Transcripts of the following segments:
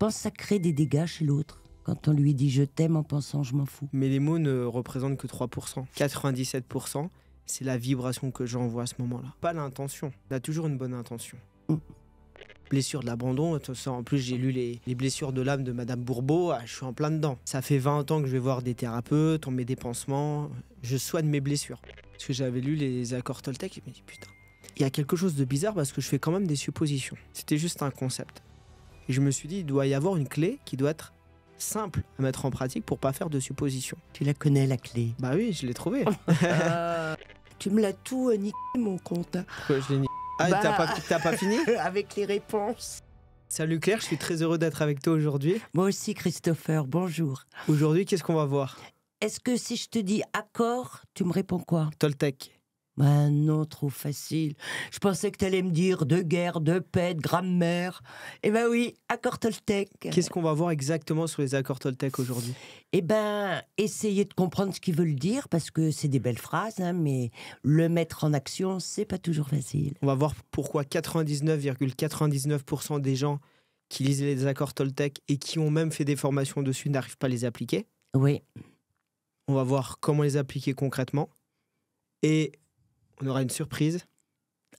pense que ça crée des dégâts chez l'autre. Quand on lui dit je t'aime en pensant je m'en fous. Mais les mots ne représentent que 3%. 97%, c'est la vibration que j'envoie à ce moment-là. Pas l'intention. On a toujours une bonne intention. Blessure de l'abandon, en plus j'ai lu les blessures de l'âme de Madame Bourbeau, je suis en plein dedans. Ça fait 20 ans que je vais voir des thérapeutes, on met des pansements, je soigne mes blessures. Parce que j'avais lu les accords Toltec et je me dis putain, il y a quelque chose de bizarre parce que je fais quand même des suppositions. C'était juste un concept. Et je me suis dit, il doit y avoir une clé qui doit être simple à mettre en pratique pour pas faire de suppositions. Tu la connais la clé? Bah oui, je l'ai trouvée. Tu me l'as tout niqué mon compte. Pourquoi je l'ai niqué? Ah, t'as pas fini? Avec les réponses. Salut Claire, je suis très heureux d'être avec toi aujourd'hui. Moi aussi Christopher, bonjour. Aujourd'hui, qu'est-ce qu'on va voir? Est-ce que si je te dis accord, tu me réponds quoi? Toltec. Ben non, trop facile. Je pensais que tu allais me dire de guerre, de paix, de grammaire. Eh ben oui, accord Toltec. Qu'est-ce qu'on va voir exactement sur les accords Toltec aujourd'hui? Eh ben, essayez de comprendre ce qu'ils veulent dire, parce que c'est des belles phrases, hein, mais le mettre en action, c'est pas toujours facile. On va voir pourquoi 99,99% des gens qui lisent les accords Toltec et qui ont même fait des formations dessus n'arrivent pas à les appliquer. Oui. On va voir comment les appliquer concrètement. Et on aura une surprise.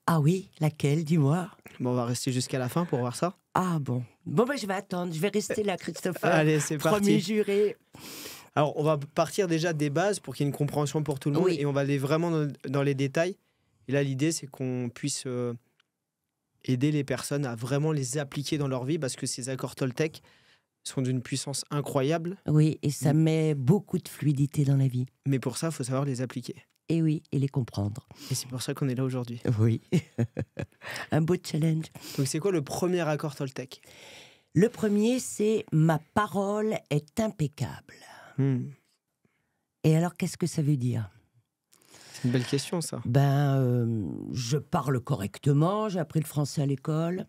Ah oui, laquelle, dis-moi? Bon, on va rester jusqu'à la fin pour voir ça. Ah bon. Bon, ben je vais attendre, je vais rester là, Christopher. Allez, c'est parti. Premier juré. Alors, on va partir déjà des bases pour qu'il y ait une compréhension pour tout le monde. Oui. Et on va aller vraiment dans les détails. Et là, l'idée, c'est qu'on puisse aider les personnes à vraiment les appliquer dans leur vie parce que ces accords Toltec sont d'une puissance incroyable. Oui, et ça met beaucoup de fluidité dans la vie. Mais pour ça, il faut savoir les appliquer. Et oui, et les comprendre. Et c'est pour ça qu'on est là aujourd'hui. Oui. Un beau challenge. Donc, c'est quoi le premier accord Toltec? Le premier, c'est « Ma parole est impeccable ». Et alors, qu'est-ce que ça veut dire? C'est une belle question, ça. Ben, je parle correctement, j'ai appris le français à l'école.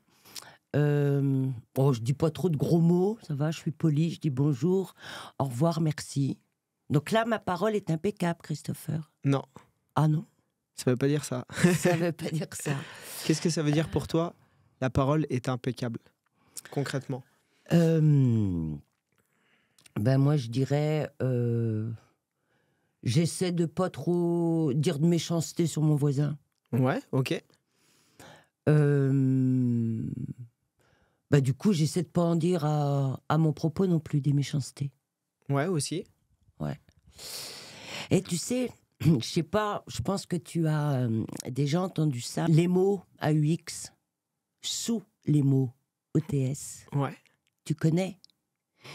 Je dis pas trop de gros mots, ça va, je suis poli, je dis bonjour, au revoir, merci. Donc là, ma parole est impeccable, Christopher. Non. Ah non? Ça veut pas dire ça. Ça veut pas dire ça. Qu'est-ce que ça veut dire pour toi? La parole est impeccable, concrètement. Ben moi, je dirais... j'essaie de pas trop dire de méchanceté sur mon voisin. Ouais, ok. Du coup, j'essaie de pas en dire à mon propos non plus des méchancetés. Ouais, aussi. Ouais. Et tu sais, je sais pas, je pense que tu as déjà entendu ça. Les mots AUX, sous les mots OTS. Ouais. Tu connais?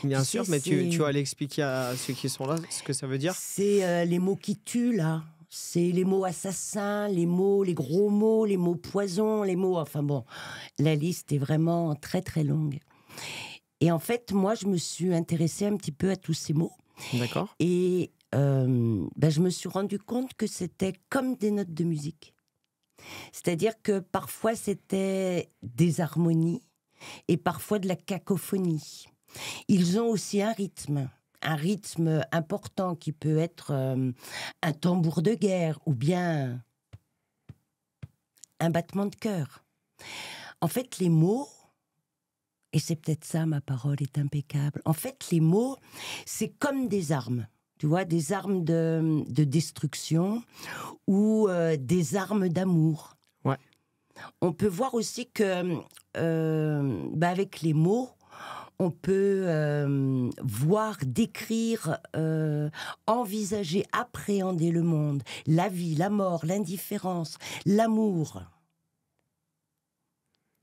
Bien sûr, mais tu vas l'expliquer à ceux qui sont là, ce que ça veut dire? C'est les mots qui tuent, là. C'est les mots assassins, les gros mots, les mots poison, les mots... Enfin bon, la liste est vraiment très très longue. Et en fait, moi, je me suis intéressée un petit peu à tous ces mots. D'accord. Et je me suis rendu compte que c'était comme des notes de musique. C'est-à-dire que parfois, c'était des harmonies et parfois de la cacophonie. Ils ont aussi un rythme important qui peut être un tambour de guerre ou bien un battement de cœur. En fait, les mots, et c'est peut-être ça, ma parole est impeccable, en fait, les mots, c'est comme des armes. Tu vois, des armes de destruction ou des armes d'amour. Ouais. On peut voir aussi que, avec les mots, on peut voir, décrire, envisager, appréhender le monde, la vie, la mort, l'indifférence, l'amour.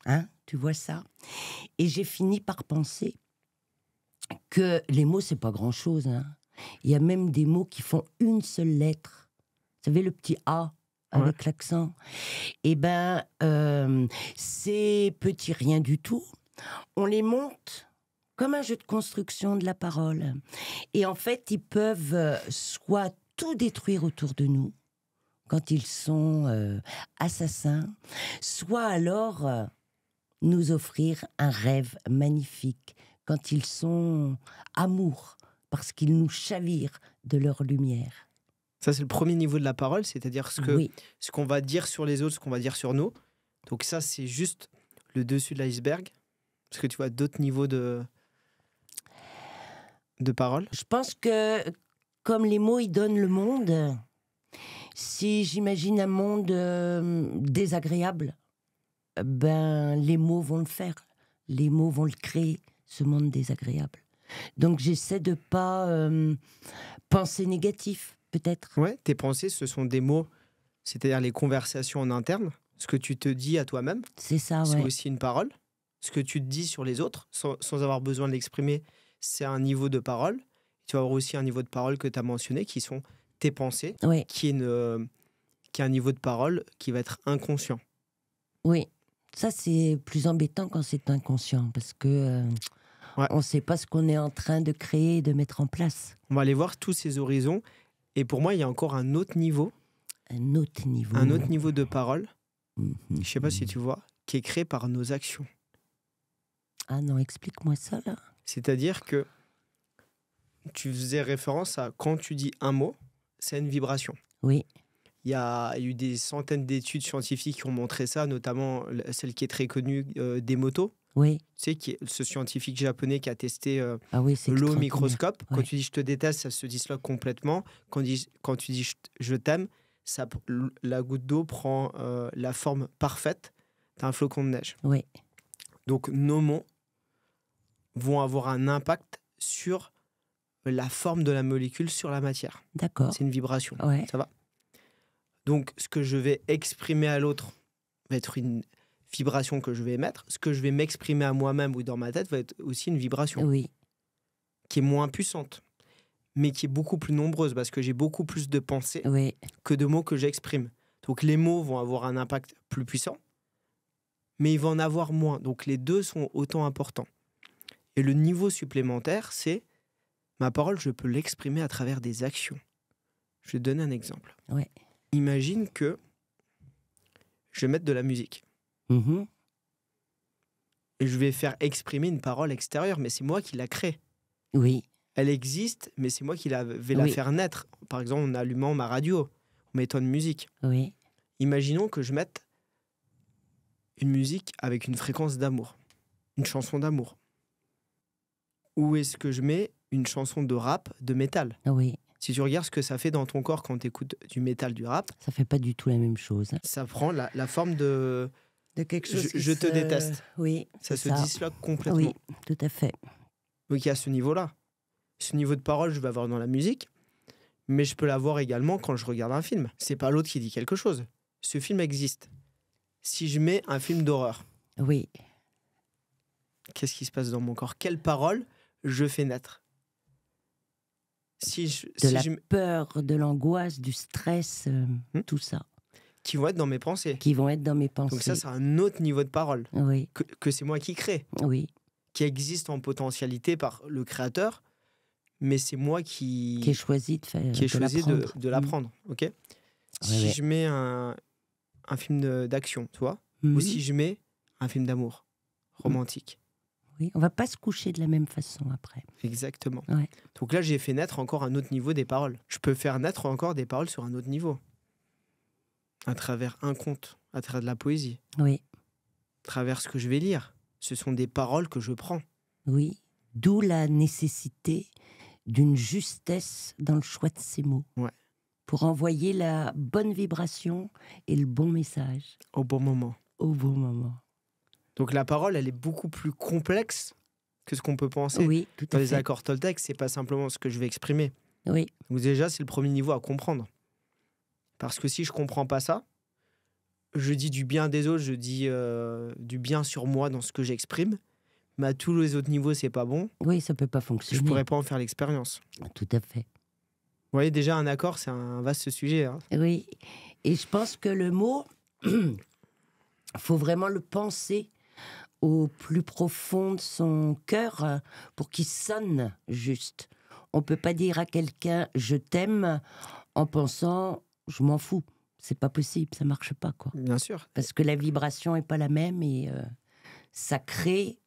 Hein, tu vois ça? Et j'ai fini par penser que les mots, c'est pas grand-chose, hein. Il y a même des mots qui font une seule lettre. Vous savez, le petit A avec l'accent. Eh ben, ces petits rien du tout, on les monte comme un jeu de construction de la parole. Et en fait, ils peuvent soit tout détruire autour de nous, quand ils sont assassins, soit alors nous offrir un rêve magnifique, quand ils sont amour, parce qu'ils nous chavirent de leur lumière. Ça, c'est le premier niveau de la parole, c'est-à-dire ce qu'on va dire sur les autres, ce qu'on va dire sur nous. Donc ça, c'est juste le dessus de l'iceberg, parce que tu vois d'autres niveaux de de parole? Je pense que comme les mots, ils donnent le monde, si j'imagine un monde désagréable, ben les mots vont le faire. Les mots vont le créer, ce monde désagréable. Donc j'essaie de pas penser négatif, peut-être. Ouais, tes pensées, ce sont des mots, c'est-à-dire les conversations en interne, ce que tu te dis à toi-même, C'est ça, c'est ouais. aussi une parole. Ce que tu te dis sur les autres, sans avoir besoin de l'exprimer, c'est un niveau de parole. Tu vas avoir aussi un niveau de parole que tu as mentionné, qui sont tes pensées, Ouais, qui est un niveau de parole qui va être inconscient. oui. Ça, c'est plus embêtant quand c'est inconscient, parce que Ouais. on ne sait pas ce qu'on est en train de créer et de mettre en place. On va aller voir tous ces horizons. Et pour moi, il y a encore un autre niveau Un autre niveau. de parole, Mhm. je ne sais pas si tu vois, qui est créé par nos actions. Ah non, explique-moi ça, là. C'est-à-dire que tu faisais référence à quand tu dis un mot, c'est une vibration. Oui, Il y a eu des centaines d'études scientifiques qui ont montré ça, notamment celle qui est très connue d'Emoto. oui. Tu sais, qui est ce scientifique japonais qui a testé Ah oui, c'est l'eau au extraordinaire. microscope. Quand Ouais. tu dis je te déteste, ça se disloque complètement. Quand tu dis je t'aime, la goutte d'eau prend la forme parfaite d'un flocon de neige. Oui, Donc nos mots vont avoir un impact sur la forme de la molécule sur la matière. d'accord. C'est une vibration. Ouais, Ça va? Donc, ce que je vais exprimer à l'autre va être une vibration que je vais émettre. Ce que je vais m'exprimer à moi-même ou dans ma tête va être aussi une vibration oui, qui est moins puissante, mais qui est beaucoup plus nombreuse parce que j'ai beaucoup plus de pensées oui, que de mots que j'exprime. Donc, les mots vont avoir un impact plus puissant, mais ils vont en avoir moins. Donc, les deux sont autant importants. Et le niveau supplémentaire, c'est ma parole, je peux l'exprimer à travers des actions. Je vais te donner un exemple. ouais. Imagine que je vais mettre de la musique Mhm. et je vais faire exprimer une parole extérieure, mais c'est moi qui la crée. Oui, Elle existe, mais c'est moi qui vais la Oui. faire naître. Par exemple, en allumant ma radio, en mettant une musique. oui, Imaginons que je mette une musique avec une fréquence d'amour, une chanson d'amour. Ou est-ce que je mets une chanson de rap, de métal? oui. Si tu regardes ce que ça fait dans ton corps quand tu écoutes du métal, du rap, Ça fait pas du tout la même chose. ça prend la forme de... De quelque chose Je te déteste. Oui, Ça c'est se disloque complètement. Oui, tout à fait. Donc il y a ce niveau-là. Ce niveau de parole, je vais avoir dans la musique, mais je peux l'avoir également quand je regarde un film. C'est pas l'autre qui dit quelque chose. Ce film existe. Si je mets un film d'horreur, Oui, qu'est-ce qui se passe dans mon corps? Quelle parole je fais naître? de la peur, de l'angoisse, du stress, tout ça, Qui vont être dans mes pensées. qui vont être dans mes pensées. Donc ça, c'est un autre niveau de parole Oui, que c'est moi qui crée, oui, qui existe en potentialité par le créateur, mais c'est moi qui est choisi de faire, qui ai choisi l'apprendre. de l'apprendre. Ok. Si ouais. je mets un film d'action, tu vois, Mhm. ou si je mets un film d'amour romantique. Oui, on va pas se coucher de la même façon après. Exactement. Ouais. Donc là, j'ai fait naître encore un autre niveau des paroles. Je peux faire naître encore des paroles sur un autre niveau. À travers un conte, à travers de la poésie, Oui, à travers ce que je vais lire. Ce sont des paroles que je prends. oui. D'où la nécessité d'une justesse dans le choix de ces mots. Ouais. Pour envoyer la bonne vibration et le bon message Au bon moment. au bon moment. Donc la parole, elle est beaucoup plus complexe que ce qu'on peut penser. Oui, tout Dans à les fait. accords Toltec, c'est pas simplement ce que je vais exprimer. Oui, Donc déjà, c'est le premier niveau à comprendre. Parce que si je comprends pas ça, je dis du bien des autres, je dis du bien sur moi dans ce que j'exprime, mais à tous les autres niveaux, c'est pas bon. oui, ça peut pas Je fonctionner. pourrais pas en faire l'expérience. Tout à fait. Vous voyez, déjà, un accord, c'est un vaste sujet. Hein. Oui, et je pense que le mot, faut vraiment le penser au plus profond de son cœur pour qu'il sonne juste. On peut pas dire à quelqu'un « je t'aime » en pensant « je m'en fous ». C'est pas possible, ça marche pas, quoi. Bien sûr. Parce que la vibration est pas la même et ça crée...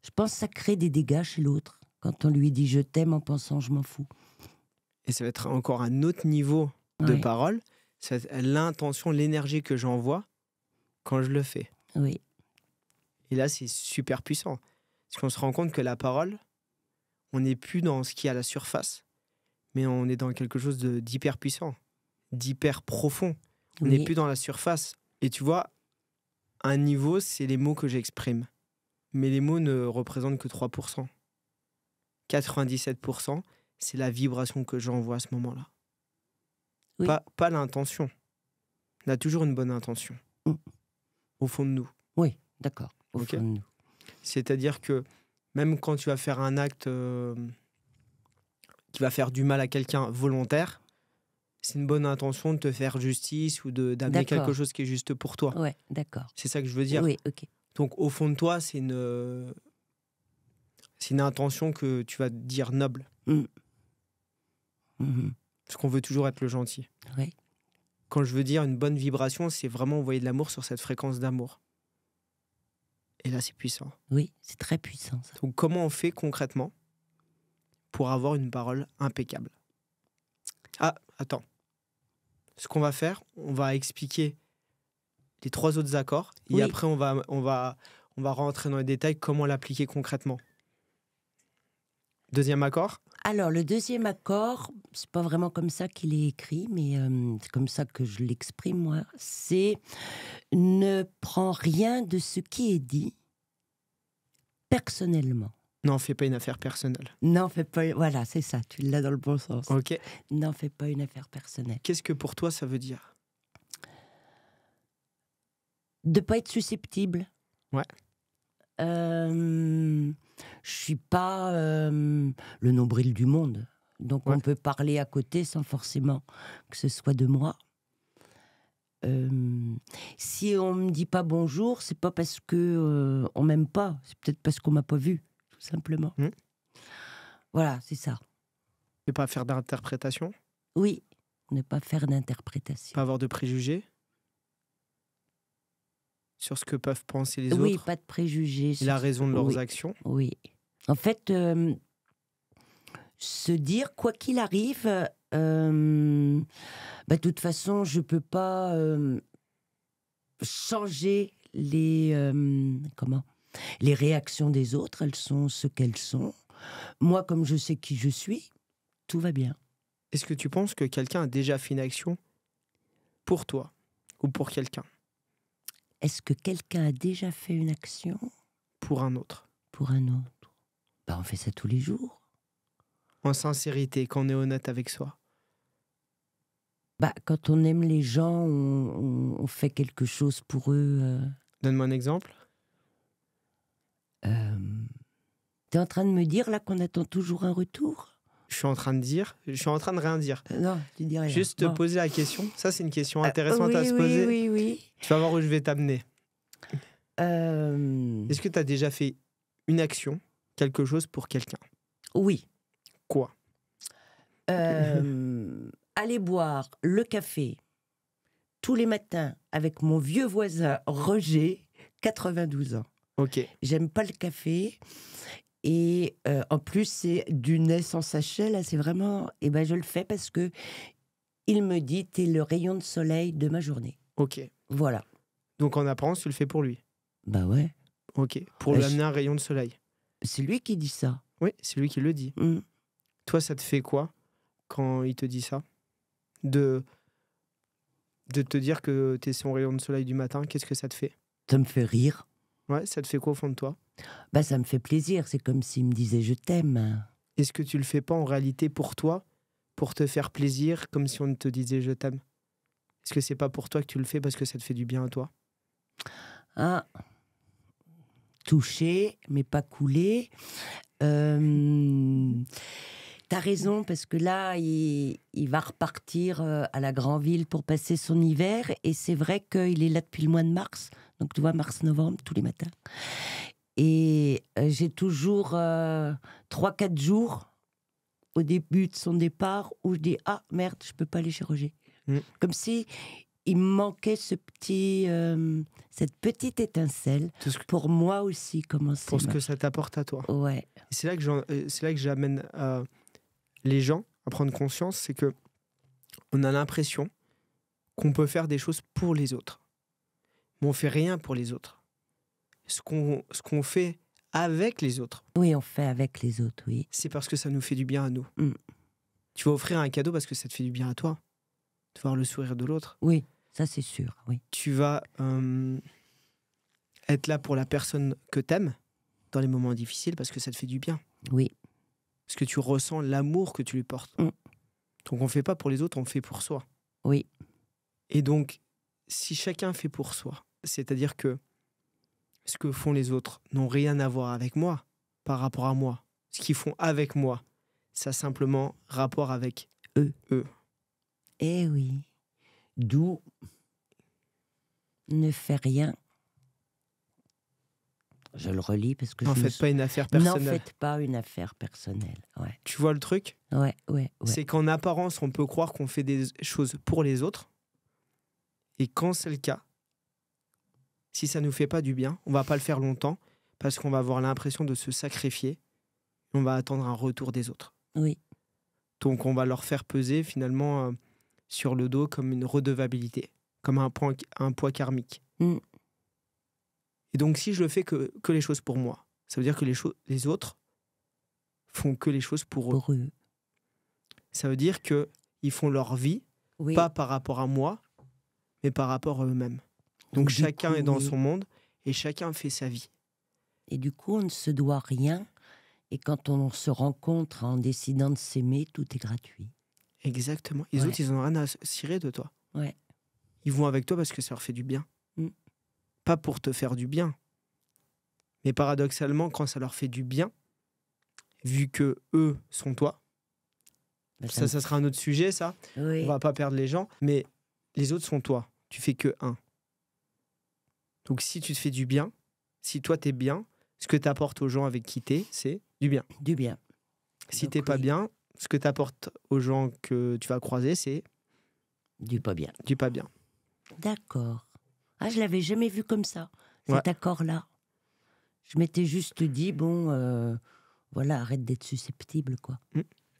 Je pense que ça crée des dégâts chez l'autre quand on lui dit « je t'aime » en pensant « je m'en fous Et ça va être encore un autre niveau de Ouais. parole. Ça va être l'intention, l'énergie que j'envoie quand je le fais. » Oui, Et là, c'est super puissant. Parce qu'on se rend compte que la parole, on n'est plus dans ce qui est à la surface, mais on est dans quelque chose d'hyper puissant, d'hyper profond. On n'est Oui, plus dans la surface. Et tu vois, un niveau, c'est les mots que j'exprime. Mais les mots ne représentent que 3%. 97%, c'est la vibration que j'envoie à ce moment-là. oui. Pas l'intention. On a toujours une bonne intention, Mm. au fond de nous. Oui, d'accord. Au Ok. fond de nous. C'est-à-dire que même quand tu vas faire un acte qui va faire du mal à quelqu'un volontaire, c'est une bonne intention de te faire justice ou d'amener quelque D'accord. chose qui est juste pour toi. Ouais, d'accord. C'est ça que je veux dire. Oui, ok. Donc au fond de toi, c'est une intention que tu vas dire noble. Mm. Mhm. Parce qu'on veut toujours être le gentil. Oui. Quand je veux dire une bonne vibration, c'est vraiment envoyer de l'amour sur cette fréquence d'amour. Et là, c'est puissant. Oui, c'est très puissant, ça. Donc comment on fait concrètement pour avoir une parole impeccable? Ah, attends. Ce qu'on va faire, on va expliquer les 3 autres accords et Oui. après on va rentrer dans les détails comment l'appliquer concrètement. Deuxième accord. Alors, le deuxième accord, c'est pas vraiment comme ça qu'il est écrit, mais c'est comme ça que je l'exprime, moi. C'est ne prends rien de ce qui est dit personnellement. Non, fais pas une affaire personnelle. N'en fais pas. Voilà, c'est ça, tu l'as dans le bon sens. Ok. N'en fais pas une affaire personnelle. Qu'est-ce que pour toi ça veut dire? De pas être susceptible. Ouais. Je suis pas le nombril du monde. Donc Ouais. on peut parler à côté sans forcément que ce soit de moi. Si on me dit pas bonjour, c'est pas parce que on m'aime pas, c'est peut-être parce qu'on m'a pas vu, tout simplement. Mmh. Voilà, c'est ça. Ne pas faire d'interprétation, Oui, ne pas faire d'interprétation. pas avoir de préjugés sur ce que peuvent penser les Oui, autres pas de préjugés. et la sur- raison de leurs oui, actions. oui. En fait, se dire, quoi qu'il arrive, de toute façon, je peux pas changer les réactions des autres. Elles sont ce qu'elles sont. Moi, comme je sais qui je suis, tout va bien. Est-ce que tu penses que quelqu'un a déjà fait une action pour toi ou pour quelqu'un, Est-ce que quelqu'un a déjà fait une action pour un autre? pour un autre? On fait ça tous les jours. En sincérité, quand on est honnête avec soi. Quand on aime les gens, on fait quelque chose pour eux. Donne-moi un exemple. T'es en train de me dire là qu'on attend toujours un retour? Je suis en train de rien dire. Non, tu dis rien. Juste te Bon. poser la question. Ça, c'est une question intéressante à se Oui, poser. oui, oui. Tu vas voir où je vais t'amener. Euh, Est-ce que tu as déjà fait une action, quelque chose pour quelqu'un? oui. Quoi? Aller boire le café tous les matins avec mon vieux voisin Roger, 92 ans. Ok. J'aime pas le café. Et en plus, c'est du lait sans sachet. Là, c'est vraiment... je le fais parce que il me dit, t'es le rayon de soleil de ma journée. Ok. Voilà. Donc en apparence, tu le fais pour lui. Bah ouais. Ok. Pour Bah, lui amener un rayon de soleil. C'est lui qui dit ça. Oui, c'est lui qui le dit. Mm. Toi, ça te fait quoi quand il te dit ça? De te dire que t'es son rayon de soleil du matin, qu'est-ce que ça te fait? Ça me fait rire. Ouais, ça te fait quoi au fond de toi? Ça me fait plaisir. C'est comme s'il me disait je t'aime. Est-ce que tu le fais pas en réalité pour toi, pour te faire plaisir, comme si on te disait je t'aime? Est-ce que c'est pas pour toi que tu le fais parce que ça te fait du bien à toi? Ah. Touché, mais pas coulé. T'as raison, parce que là, il va repartir à la grande ville pour passer son hiver. Et c'est vrai qu'il est là depuis le mois de mars. Donc, tu vois, mars-novembre, tous les matins. Et j'ai toujours 3-4 jours au début de son départ où je dis « Ah, merde, je peux pas aller chez Roger. » Comme si il me manquait cette petite étincelle pour moi aussi commencer. Pour ce que ça t'apporte à toi. Ouais. Et c'est là que j'amène les gens à prendre conscience, c'est que on a l'impression qu'on peut faire des choses pour les autres, mais on fait rien pour les autres. Ce qu'on fait avec les autres, Oui, on fait avec les autres, oui. c'est parce que ça nous fait du bien à nous. Mm. Tu vas offrir un cadeau parce que ça te fait du bien à toi, de voir le sourire de l'autre. Oui, ça c'est sûr, oui. Tu vas être là pour la personne que t'aimes dans les moments difficiles parce que ça te fait du bien. Oui, Parce que tu ressens l'amour que tu lui portes. Mm. Donc on fait pas pour les autres, on fait pour soi. oui, Et donc, si chacun fait pour soi, c'est-à-dire que ce que font les autres n'ont rien à voir avec moi par rapport à moi. Ce qu'ils font avec moi, ça a simplement rapport avec eux. eh oui. D'où ne fais rien. Je le relis parce que N'en je me faites pas une affaire N'en personnelle. faites pas une affaire personnelle. Ouais, Tu vois le truc? ouais. C'est qu'en apparence, on peut croire qu'on fait des choses pour les autres. Et quand c'est le cas, si ça nous fait pas du bien, on va pas le faire longtemps parce qu'on va avoir l'impression de se sacrifier. On va attendre un retour des autres. Oui, Donc on va leur faire peser finalement sur le dos comme une redevabilité, comme un poids karmique. Mm. Et donc si je le fais que les choses pour moi, ça veut dire que les autres font que les choses pour eux. pour eux. Ça veut dire qu'ils font leur vie, Oui. pas par rapport à moi, mais par rapport à eux-mêmes. Donc Du chacun coup, est dans oui. son monde et chacun fait sa vie. Et du coup, on ne se doit rien. Et quand on se rencontre en décidant de s'aimer, tout est gratuit. Exactement. Les Ouais. autres, ils n'ont rien à cirer de toi. Ouais. Ils vont avec toi parce que ça leur fait du bien. Mm. Pas pour te faire du bien. Mais paradoxalement, quand ça leur fait du bien, vu que eux sont toi, Bah, ça sera un autre sujet, ça. Oui. On va pas perdre les gens, mais les autres sont toi. Tu fais que un. Donc si tu te fais du bien, si toi t'es bien, ce que tu apportes aux gens avec qui t'es, c'est du bien. Du bien. Si Donc, t'es pas oui. bien, ce que tu apportes aux gens que tu vas croiser, c'est Du pas bien. du pas bien. D'accord. Ah, je l'avais jamais vu comme ça, Ouais. cet accord-là. Je m'étais juste dit, bon, voilà, arrête d'être susceptible, quoi.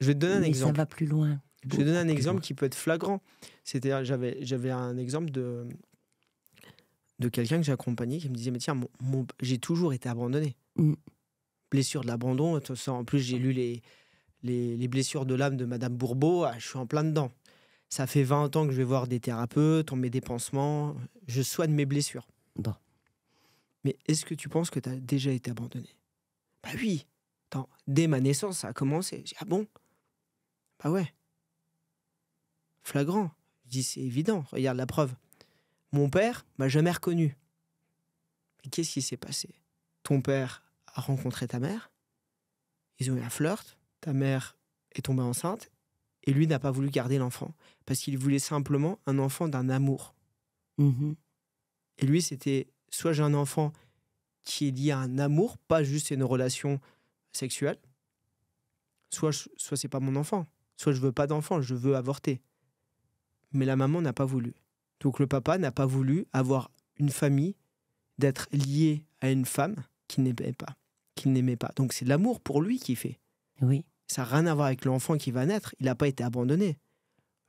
Je vais te donner un Mais exemple. ça va plus loin. Je vais donner un Beaucoup plus exemple loin. qui peut être flagrant. C'est-à-dire, j'avais un exemple de quelqu'un que j'ai accompagné qui me disait, mais tiens, j'ai toujours été abandonné. Mm. Blessure de l'abandon, tout ça. En plus, j'ai lu les blessures de l'âme de Madame Bourbeau, je suis en plein dedans. Ça fait 20 ans que je vais voir des thérapeutes, on met des pansements, je soigne mes blessures. Bon. Mais est-ce que tu penses que tu as déjà été abandonné? Bah oui. Attends, dès ma naissance, ça a commencé. J'ai dit, ah bon? Bah ouais. Flagrant. Je dis, c'est évident. Regarde la preuve. Mon père m'a jamais reconnu. Mais qu'est-ce qui s'est passé? Ton père a rencontré ta mère. Ils ont eu un flirt. Ta mère est tombée enceinte. Et lui n'a pas voulu garder l'enfant. Parce qu'il voulait simplement un enfant d'un amour. Mhm. Et lui, c'était soit j'ai un enfant qui est lié à un amour, pas juste une relation sexuelle, soit c'est pas mon enfant, soit je veux pas d'enfant, je veux avorter. Mais la maman n'a pas voulu. Donc le papa n'a pas voulu avoir une famille, d'être lié à une femme qu'il n'aimait pas. Donc c'est l'amour pour lui qui fait. Oui. Ça n'a rien à voir avec l'enfant qui va naître. Il n'a pas été abandonné.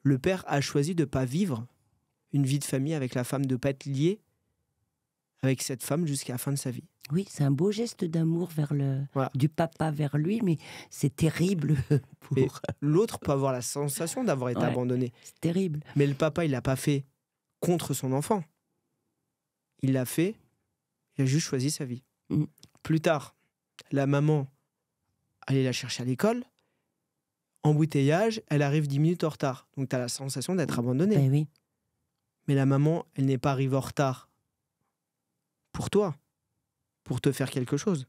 Le père a choisi de ne pas vivre une vie de famille avec la femme, de ne pas être lié avec cette femme jusqu'à la fin de sa vie. Oui, c'est un beau geste d'amour Voilà. du papa vers lui, mais c'est terrible pour... Et l'autre peut avoir la sensation d'avoir été Ouais. abandonné. C'est terrible. Mais le papa, il l'a pas fait contre son enfant. Il l'a fait, il a juste choisi sa vie. Mm. Plus tard, la maman allait la chercher à l'école. Embouteillage, elle arrive 10 minutes en retard. Donc tu as la sensation d'être abandonné. Ben oui. Mais la maman, elle n'est pas arrivée en retard pour toi, pour te faire quelque chose.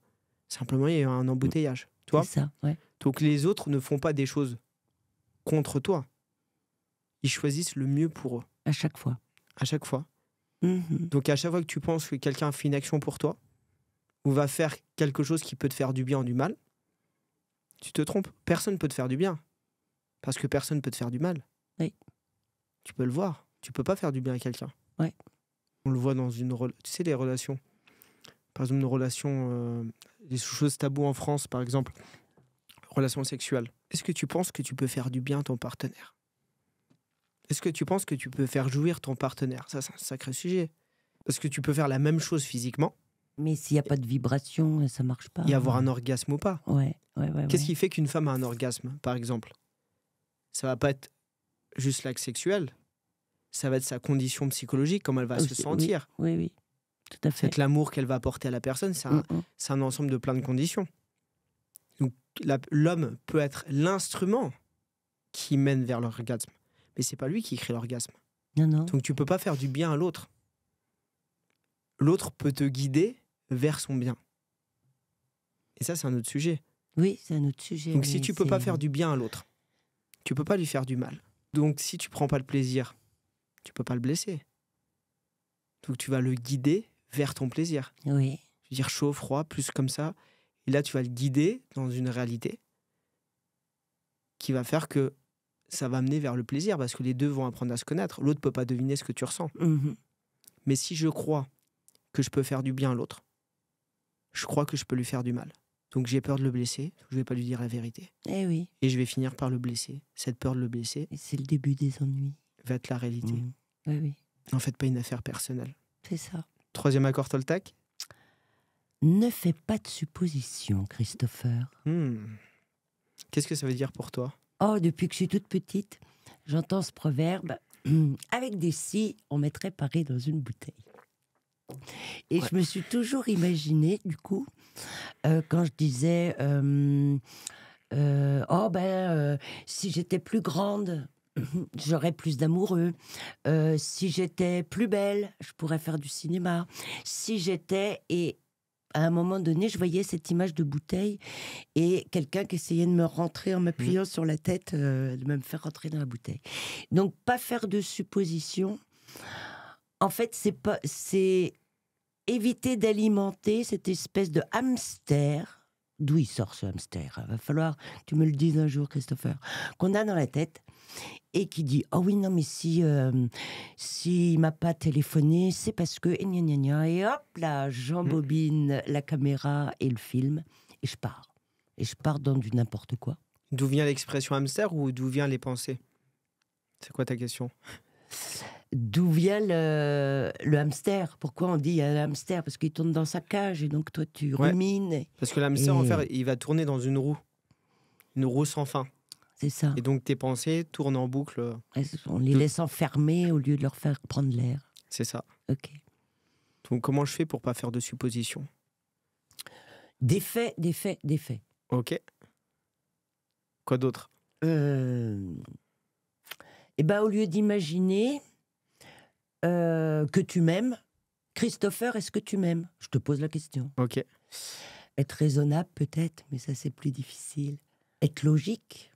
Simplement, il y a eu un embouteillage. Tu vois ? C'est ça, ouais. Donc les autres ne font pas des choses contre toi. Ils choisissent le mieux pour eux, À chaque fois. à chaque fois. Mhm. Donc à chaque fois que tu penses que quelqu'un fait une action pour toi, ou va faire quelque chose qui peut te faire du bien ou du mal, tu te trompes. Personne ne peut te faire du bien. Parce que personne ne peut te faire du mal. Oui. Tu peux le voir. Tu peux pas faire du bien à quelqu'un. Ouais. On le voit dans tu sais, les relations. Par exemple, une relation, des choses taboues en France, par exemple, relation sexuelle. Est-ce que tu penses que tu peux faire du bien à ton partenaire? Est-ce que tu penses que tu peux faire jouir ton partenaire? Ça, c'est un sacré sujet. Parce que tu peux faire la même chose physiquement, Mais s'il n'y a pas de vibration, ça marche pas. Et avoir un orgasme ou pas. Ouais. Qu'est-ce qui fait qu'une femme a un orgasme, par exemple? Ça va pas être juste l'acte sexuel. Ça va être sa condition psychologique, comment elle va se sentir. Oui, tout à fait. C'est l'amour qu'elle va apporter à la personne. C'est un ensemble de plein de conditions. Donc, l'homme peut être l'instrument qui mène vers l'orgasme. Mais c'est pas lui qui crée l'orgasme. Non. Donc tu peux pas faire du bien à l'autre. L'autre peut te guider vers son bien. Et ça, c'est un autre sujet. Oui, c'est un autre sujet. Donc si tu peux pas faire du bien à l'autre, tu peux pas lui faire du mal. Donc si tu prends pas le plaisir, tu peux pas le blesser. Donc tu vas le guider vers ton plaisir. Oui. Je veux dire chaud, froid, plus comme ça. Et là, tu vas le guider dans une réalité qui va faire que ça va amener vers le plaisir parce que les deux vont apprendre à se connaître. L'autre peut pas deviner ce que tu ressens. Mais si je crois que je peux faire du bien à l'autre, je crois que je peux lui faire du mal. Donc j'ai peur de le blesser, je vais pas lui dire la vérité. Eh oui. Et je vais finir par le blesser. Cette peur de le blesser, et c'est le début des ennuis. Va être la réalité. Oui. En fait, pas une affaire personnelle. C'est ça. 3e accord Toltec. Ne fais pas de suppositions, Christopher. Qu'est-ce que ça veut dire pour toi? Oh, depuis que je suis toute petite, j'entends ce proverbe. Avec des scies, on mettrait Paris dans une bouteille. Et je me suis toujours imaginé, du coup, quand je disais si j'étais plus grande, j'aurais plus d'amoureux. Si j'étais plus belle, je pourrais faire du cinéma. Si j'étais... Et à un moment donné, je voyais cette image de bouteille et quelqu'un qui essayait de me rentrer en m'appuyant sur la tête, de me faire rentrer dans la bouteille. Donc, pas faire de suppositions. En fait, c'est éviter d'alimenter cette espèce de hamster. D'où il sort ce hamster? Va falloir que tu me le dises un jour, Christopher. Qu'on a dans la tête et qui dit « Oh oui, non, mais si il m'a pas téléphoné, c'est parce que... » Et gna gna gna, et hop là, j'embobine la caméra et le film et je pars. Et je pars dans du n'importe quoi. D'où vient l'expression hamster ou d'où viennent les pensées? C'est quoi ta question? D'où vient le hamster? Pourquoi on dit il y a un hamster? Parce qu'il tourne dans sa cage et donc toi tu rumines. Parce que l'hamster, en fait, il va tourner dans une roue sans fin. C'est ça. Et donc tes pensées tournent en boucle. On les laisse enfermer au lieu de leur faire prendre l'air. C'est ça. Ok. Donc comment je fais pour pas faire de suppositions? Des faits. Ok. Quoi d'autre? Eh ben, au lieu d'imaginer que tu m'aimes, Christopher, est-ce que tu m'aimes? Je te pose la question. Ok. Être raisonnable, peut-être, mais ça, c'est plus difficile. Être logique?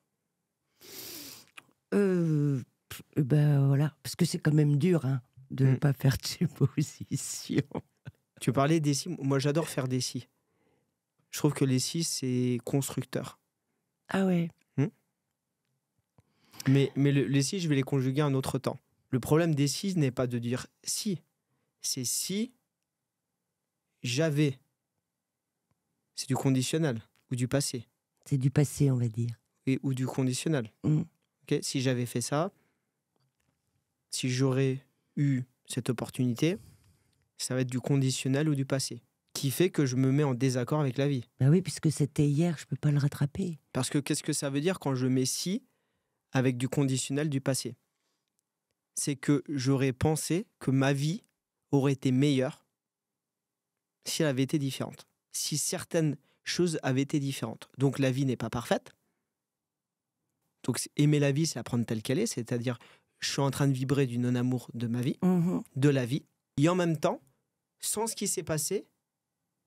Ben voilà, parce que c'est quand même dur de ne pas faire de suppositions. Tu parlais des scies. Moi, j'adore faire des scies. Je trouve que les scies, c'est constructeur. Ah ouais. Mais les si, je vais les conjuguer un autre temps. Le problème des si n'est pas de dire si. C'est si j'avais. C'est du conditionnel ou du passé. C'est du passé, on va dire. Ou du conditionnel. Okay, si j'avais fait ça, si j'aurais eu cette opportunité, ça va être du conditionnel ou du passé. Qui fait que je me mets en désaccord avec la vie. Ben oui, puisque c'était hier, je ne peux pas le rattraper. Parce que qu'est-ce que ça veut dire quand je mets si avec du conditionnel du passé? C'est que j'aurais pensé que ma vie aurait été meilleure si elle avait été différente. Si certaines choses avaient été différentes. Donc la vie n'est pas parfaite. Donc aimer la vie, c'est la prendre telle qu'elle est. C'est-à-dire, je suis en train de vibrer du non-amour de ma vie, de la vie. Et en même temps, sans ce qui s'est passé,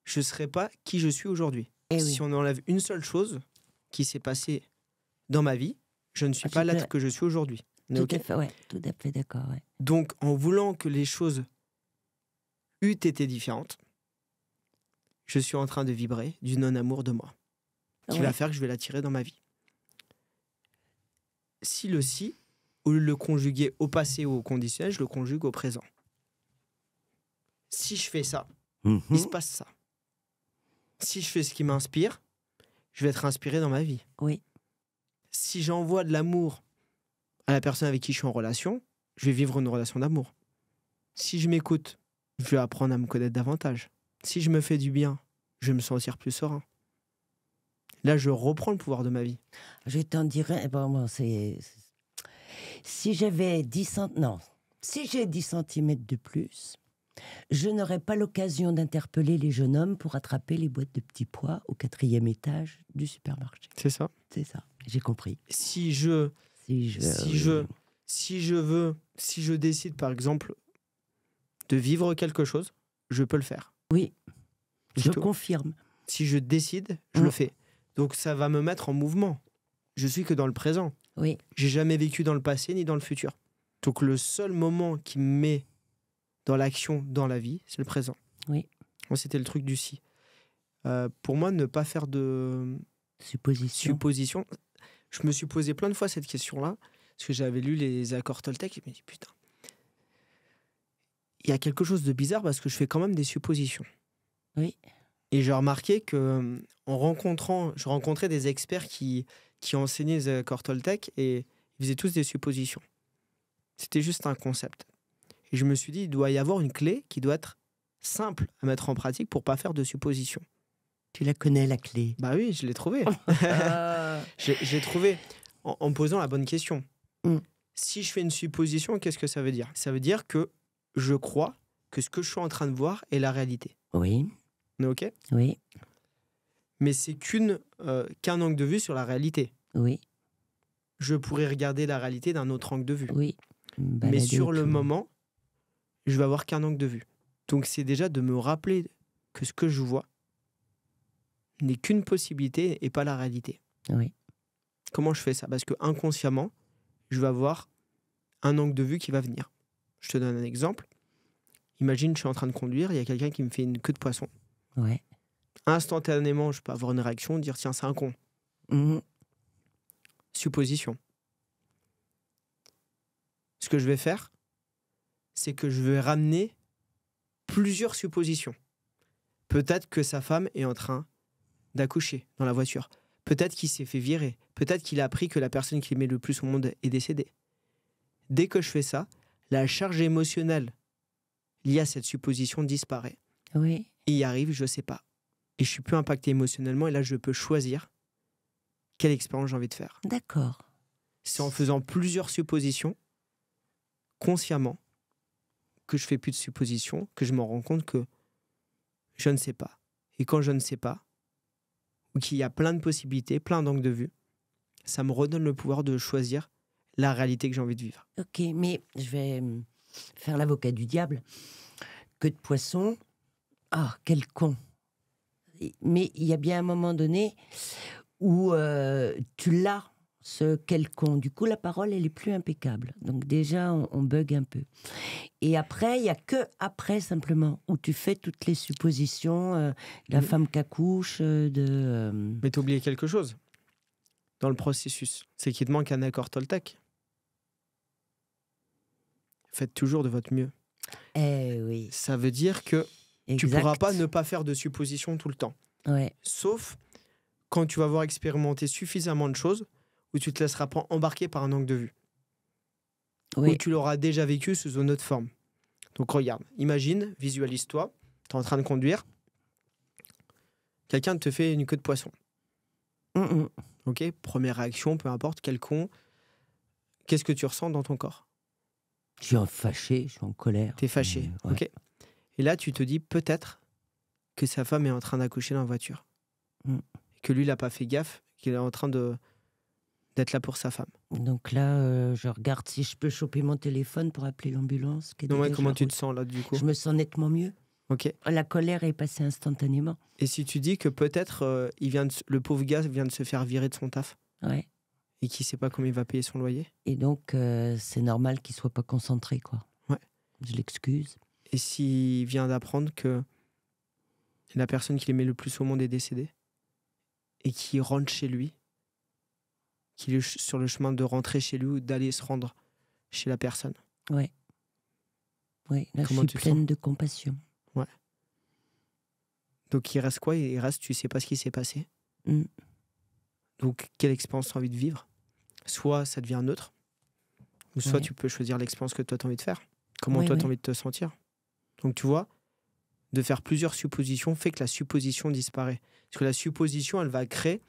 je ne serais pas qui je suis aujourd'hui. Si on enlève une seule chose qui s'est passée dans ma vie, je ne suis pas l'être que je suis aujourd'hui. Tout à fait d'accord. Ouais. Donc, en voulant que les choses eussent été différentes, je suis en train de vibrer du non-amour de moi, qui va faire que je vais l'attirer dans ma vie. Si le si, au lieu de le conjuguer au passé ou au conditionnel, je le conjugue au présent. Si je fais ça, il se passe ça. Si je fais ce qui m'inspire, je vais être inspiré dans ma vie. Oui. Si j'envoie de l'amour à la personne avec qui je suis en relation, je vais vivre une relation d'amour. Si je m'écoute, je vais apprendre à me connaître davantage. Si je me fais du bien, je vais me sentir plus serein. Là, je reprends le pouvoir de ma vie. Je t'en dirais, si j'avais 10 centimètres de plus, je n'aurais pas l'occasion d'interpeller les jeunes hommes pour attraper les boîtes de petits pois au 4e étage du supermarché. C'est ça. C'est ça, j'ai compris. Si je décide, par exemple, de vivre quelque chose, je peux le faire. Oui, je Plutôt. confirme. Si je décide, je le fais. Donc ça va me mettre en mouvement. Je suis que dans le présent. Oui. J'ai jamais vécu dans le passé ni dans le futur. Donc le seul moment qui me met dans l'action, dans la vie, c'est le présent. Oui. Moi, c'était le truc du si. Pour moi, ne pas faire de supposition. Je me suis posé plein de fois cette question-là, parce que j'avais lu les accords Toltec, et je me dis, putain, il y a quelque chose de bizarre parce que je fais quand même des suppositions. Oui. Et j'ai remarqué que je rencontrais des experts qui enseignaient les accords Toltec et ils faisaient tous des suppositions. C'était juste un concept. Et je me suis dit, il doit y avoir une clé qui doit être simple à mettre en pratique pour pas faire de suppositions. Tu la connais, la clé? Bah oui, je l'ai trouvée. J'ai trouvé en me posant la bonne question. Si je fais une supposition, qu'est-ce que ça veut dire? Ça veut dire que je crois que ce que je suis en train de voir est la réalité. Oui. On est OK? Oui. Mais c'est qu'un angle de vue sur la réalité. Oui. Je pourrais regarder la réalité d'un autre angle de vue. Oui. Mais sur le moment, je vais avoir qu'un angle de vue. Donc c'est déjà de me rappeler que ce que je vois n'est qu'une possibilité et pas la réalité. Oui. Comment je fais ça? Parce que inconsciemment, je vais avoir un angle de vue qui va venir. Je te donne un exemple. Imagine, je suis en train de conduire, il y a quelqu'un qui me fait une queue de poisson. Ouais. Instantanément, je peux avoir une réaction, dire tiens, c'est un con. Supposition. Ce que je vais faire, c'est que je vais ramener plusieurs suppositions. Peut-être que sa femme est en train d'accoucher dans la voiture. Peut-être qu'il s'est fait virer. Peut-être qu'il a appris que la personne qu'il aimait le plus au monde est décédée. Dès que je fais ça, la charge émotionnelle liée à cette supposition disparaît. Oui. Et y arrive, je ne sais pas. Et je suis plus impacté émotionnellement. Et là, je peux choisir quelle expérience j'ai envie de faire. D'accord. C'est en faisant plusieurs suppositions, consciemment, que je fais plus de suppositions, que je me rends compte que je ne sais pas. Et quand je ne sais pas, ou qu'il y a plein de possibilités, plein d'angles de vue, ça me redonne le pouvoir de choisir la réalité que j'ai envie de vivre. Ok, mais je vais faire l'avocat du diable. Queue de poisson. Ah, quel con. Mais il y a bien un moment donné où tu l'as, ce quel con. Du coup, la parole, elle est plus impeccable. Donc déjà, on bug un peu. Et après, il y a que après, simplement, où tu fais toutes les suppositions, la femme qui accouche, Mais t'as oublié quelque chose dans le processus. C'est qu'il te manque un accord Toltec. Faites toujours de votre mieux. Eh oui. Ça veut dire que tu ne pourras pas ne pas faire de suppositions tout le temps. Ouais. Sauf quand tu vas avoir expérimenté suffisamment de choses où tu ne te laisseras pas embarquer par un angle de vue. Oui. Où tu l'auras déjà vécu sous une autre forme. Donc regarde, imagine, visualise-toi, tu es en train de conduire, quelqu'un te fait une queue de poisson. Ok, première réaction, peu importe, quel con. Qu'est-ce que tu ressens dans ton corps? Je suis fâché, je suis en colère. T'es fâché, ouais. Ok. Et là, tu te dis peut-être que sa femme est en train d'accoucher dans la voiture. Que lui, il n'a pas fait gaffe, qu'il est en train d'être là pour sa femme. Donc là, je regarde si je peux choper mon téléphone pour appeler l'ambulance. Non, ouais, comment tu te sens là, du coup? Je me sens nettement mieux. Ok. La colère est passée instantanément. Et si tu dis que peut-être le pauvre gars vient de se faire virer de son taf, ouais. Et qu'il ne sait pas comment il va payer son loyer. Et donc, c'est normal qu'il ne soit pas concentré, quoi. Ouais. Je l'excuse. Et s'il vient d'apprendre que la personne qu'il aimait le plus au monde est décédée et qu'il rentre chez lui, qu'il est sur le chemin de rentrer chez lui ou d'aller se rendre chez la personne. Ouais. Ouais, là, Comment je suis pleine de compassion. Ouais. Donc, il reste quoi? Il reste, tu sais pas ce qui s'est passé. Donc, quelle expérience tu as envie de vivre? Soit ça devient neutre, ou soit tu peux choisir l'expérience que toi tu as envie de faire. Comment toi tu as envie de te sentir. Donc, tu vois, de faire plusieurs suppositions fait que la supposition disparaît. Parce que la supposition, elle va créer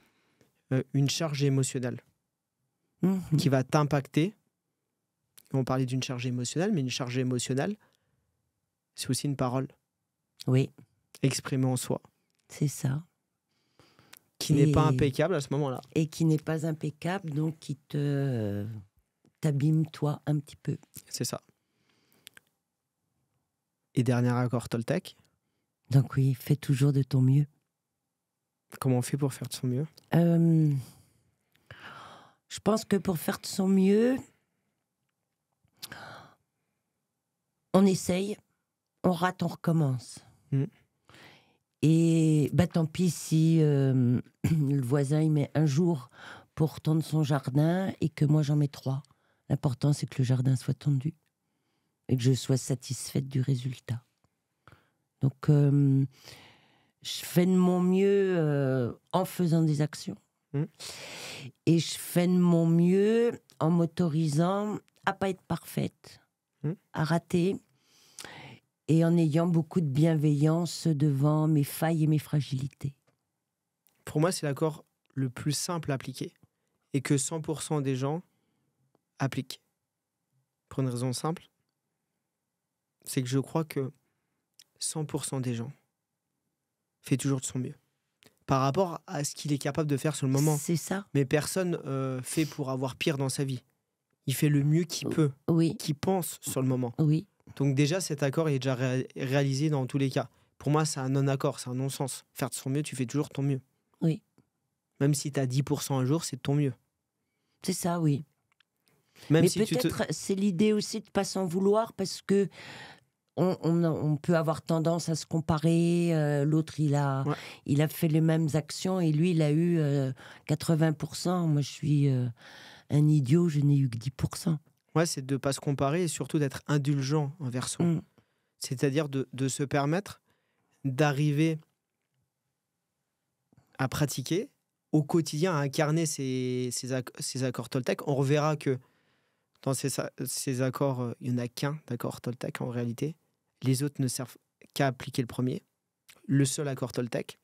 une charge émotionnelle qui va t'impacter. On parlait d'une charge émotionnelle, mais une charge émotionnelle, c'est aussi une parole. Oui. Exprimée en soi. C'est ça. Qui n'est pas impeccable à ce moment-là. Et qui n'est pas impeccable, donc qui t'abîme toi un petit peu. C'est ça. Et dernier accord Toltec. Donc oui, fais toujours de ton mieux. Comment on fait pour faire de son mieux ? Je pense que pour faire de son mieux, on essaye, on rate, on recommence. Et tant pis si le voisin il met un jour pour tondre son jardin et que moi j'en mets 3. L'important c'est que le jardin soit tondu et que je sois satisfaite du résultat. Donc je fais de mon mieux en faisant des actions. Et je fais de mon mieux en m'autorisant à pas être parfaite, à rater, et en ayant beaucoup de bienveillance devant mes failles et mes fragilités. Pour moi, c'est l'accord le plus simple à appliquer et que 100% des gens appliquent. Pour une raison simple, c'est que je crois que 100% des gens fait toujours de son mieux par rapport à ce qu'il est capable de faire sur le moment. C'est ça. Mais personne fait pour avoir pire dans sa vie. Il fait le mieux qu'il peut, qu'il pense sur le moment. Oui. Donc déjà, cet accord est déjà réalisé dans tous les cas. Pour moi, c'est un non-accord, c'est un non-sens. Faire de son mieux, tu fais toujours ton mieux. Oui. Même si tu as 10% un jour, c'est ton mieux. C'est ça, oui. Même mais si peut-être c'est l'idée aussi de ne pas s'en vouloir parce que on peut avoir tendance à se comparer. L'autre, il a fait les mêmes actions et lui, il a eu 80%. Moi, je suis un idiot, je n'ai eu que 10%. Ouais, c'est de ne pas se comparer et surtout d'être indulgent envers soi. C'est-à-dire de se permettre d'arriver à pratiquer au quotidien, à incarner ces accords Toltec. On reverra que dans ces accords, il n'y en a qu'un d'accord Toltec en réalité. Les autres ne servent qu'à appliquer le premier. Le seul accord Toltec.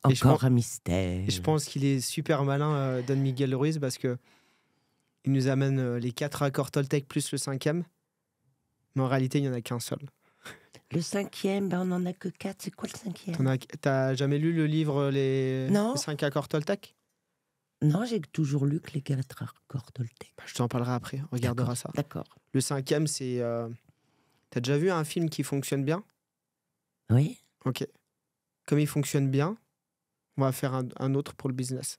Encore un mystère. Et je pense qu'il est super malin, Don Miguel Ruiz, parce que il nous amène les 4 accords Toltec plus le 5e. Mais en réalité, il n'y en a qu'un seul. Le 5e, on n'en a que 4. C'est quoi le 5e ? T'as jamais lu le livre les 5 accords Toltec ? Non, j'ai toujours lu que les 4 accords Toltec. Je t'en parlerai après, on regardera ça. D'accord. Le 5e, c'est... T'as déjà vu un film qui fonctionne bien ? Oui. Ok. Comme il fonctionne bien, on va faire un autre pour le business.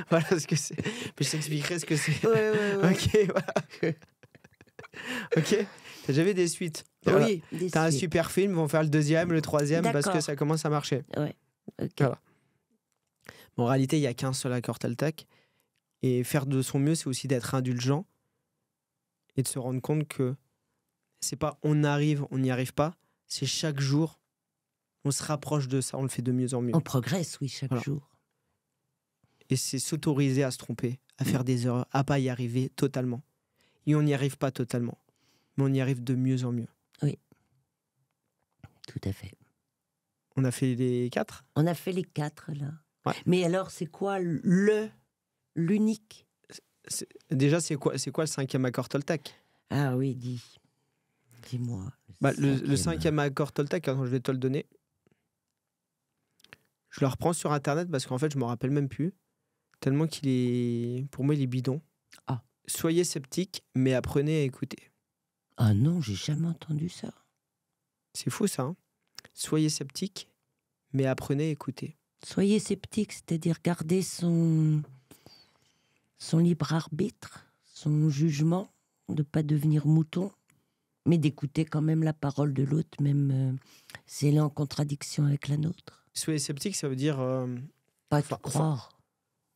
Voilà ce que c'est. Je t'expliquerai ce que c'est. Ouais. Ok, voilà. Ok. T'as déjà vu des suites ? Oui. T'as un super film, ils vont faire le 2e, le 3e, parce que ça commence à marcher. Ouais. Ok. Voilà. En réalité, il n'y a qu'un seul accord Toltec. Et faire de son mieux, c'est aussi d'être indulgent et de se rendre compte que c'est pas on arrive, on n'y arrive pas, c'est chaque jour, on se rapproche de ça, on le fait de mieux en mieux. On progresse, oui, chaque jour. Et c'est s'autoriser à se tromper, à faire des erreurs, à pas y arriver totalement. Et on n'y arrive pas totalement, mais on y arrive de mieux en mieux. Oui, tout à fait. On a fait les 4 ? On a fait les 4, là. Ouais. Mais alors, c'est quoi l'unique ? Déjà, c'est quoi le 5e accord Toltec ? Ah oui, dis-moi. Le 5e accord Toltec, attends, je vais te le donner. Je le reprends sur Internet parce qu'en fait, je me rappelle même plus. Tellement qu'il est... Pour moi, il est bidon. Ah. Soyez sceptiques, mais apprenez à écouter. Ah non, j'ai jamais entendu ça. C'est fou, ça. Hein ? Soyez sceptiques, mais apprenez à écouter. Soyez sceptique, c'est-à-dire garder son libre arbitre, son jugement, de ne pas devenir mouton, mais d'écouter quand même la parole de l'autre, même si elle est en contradiction avec la nôtre. Soyez sceptique, ça veut dire... pas croire.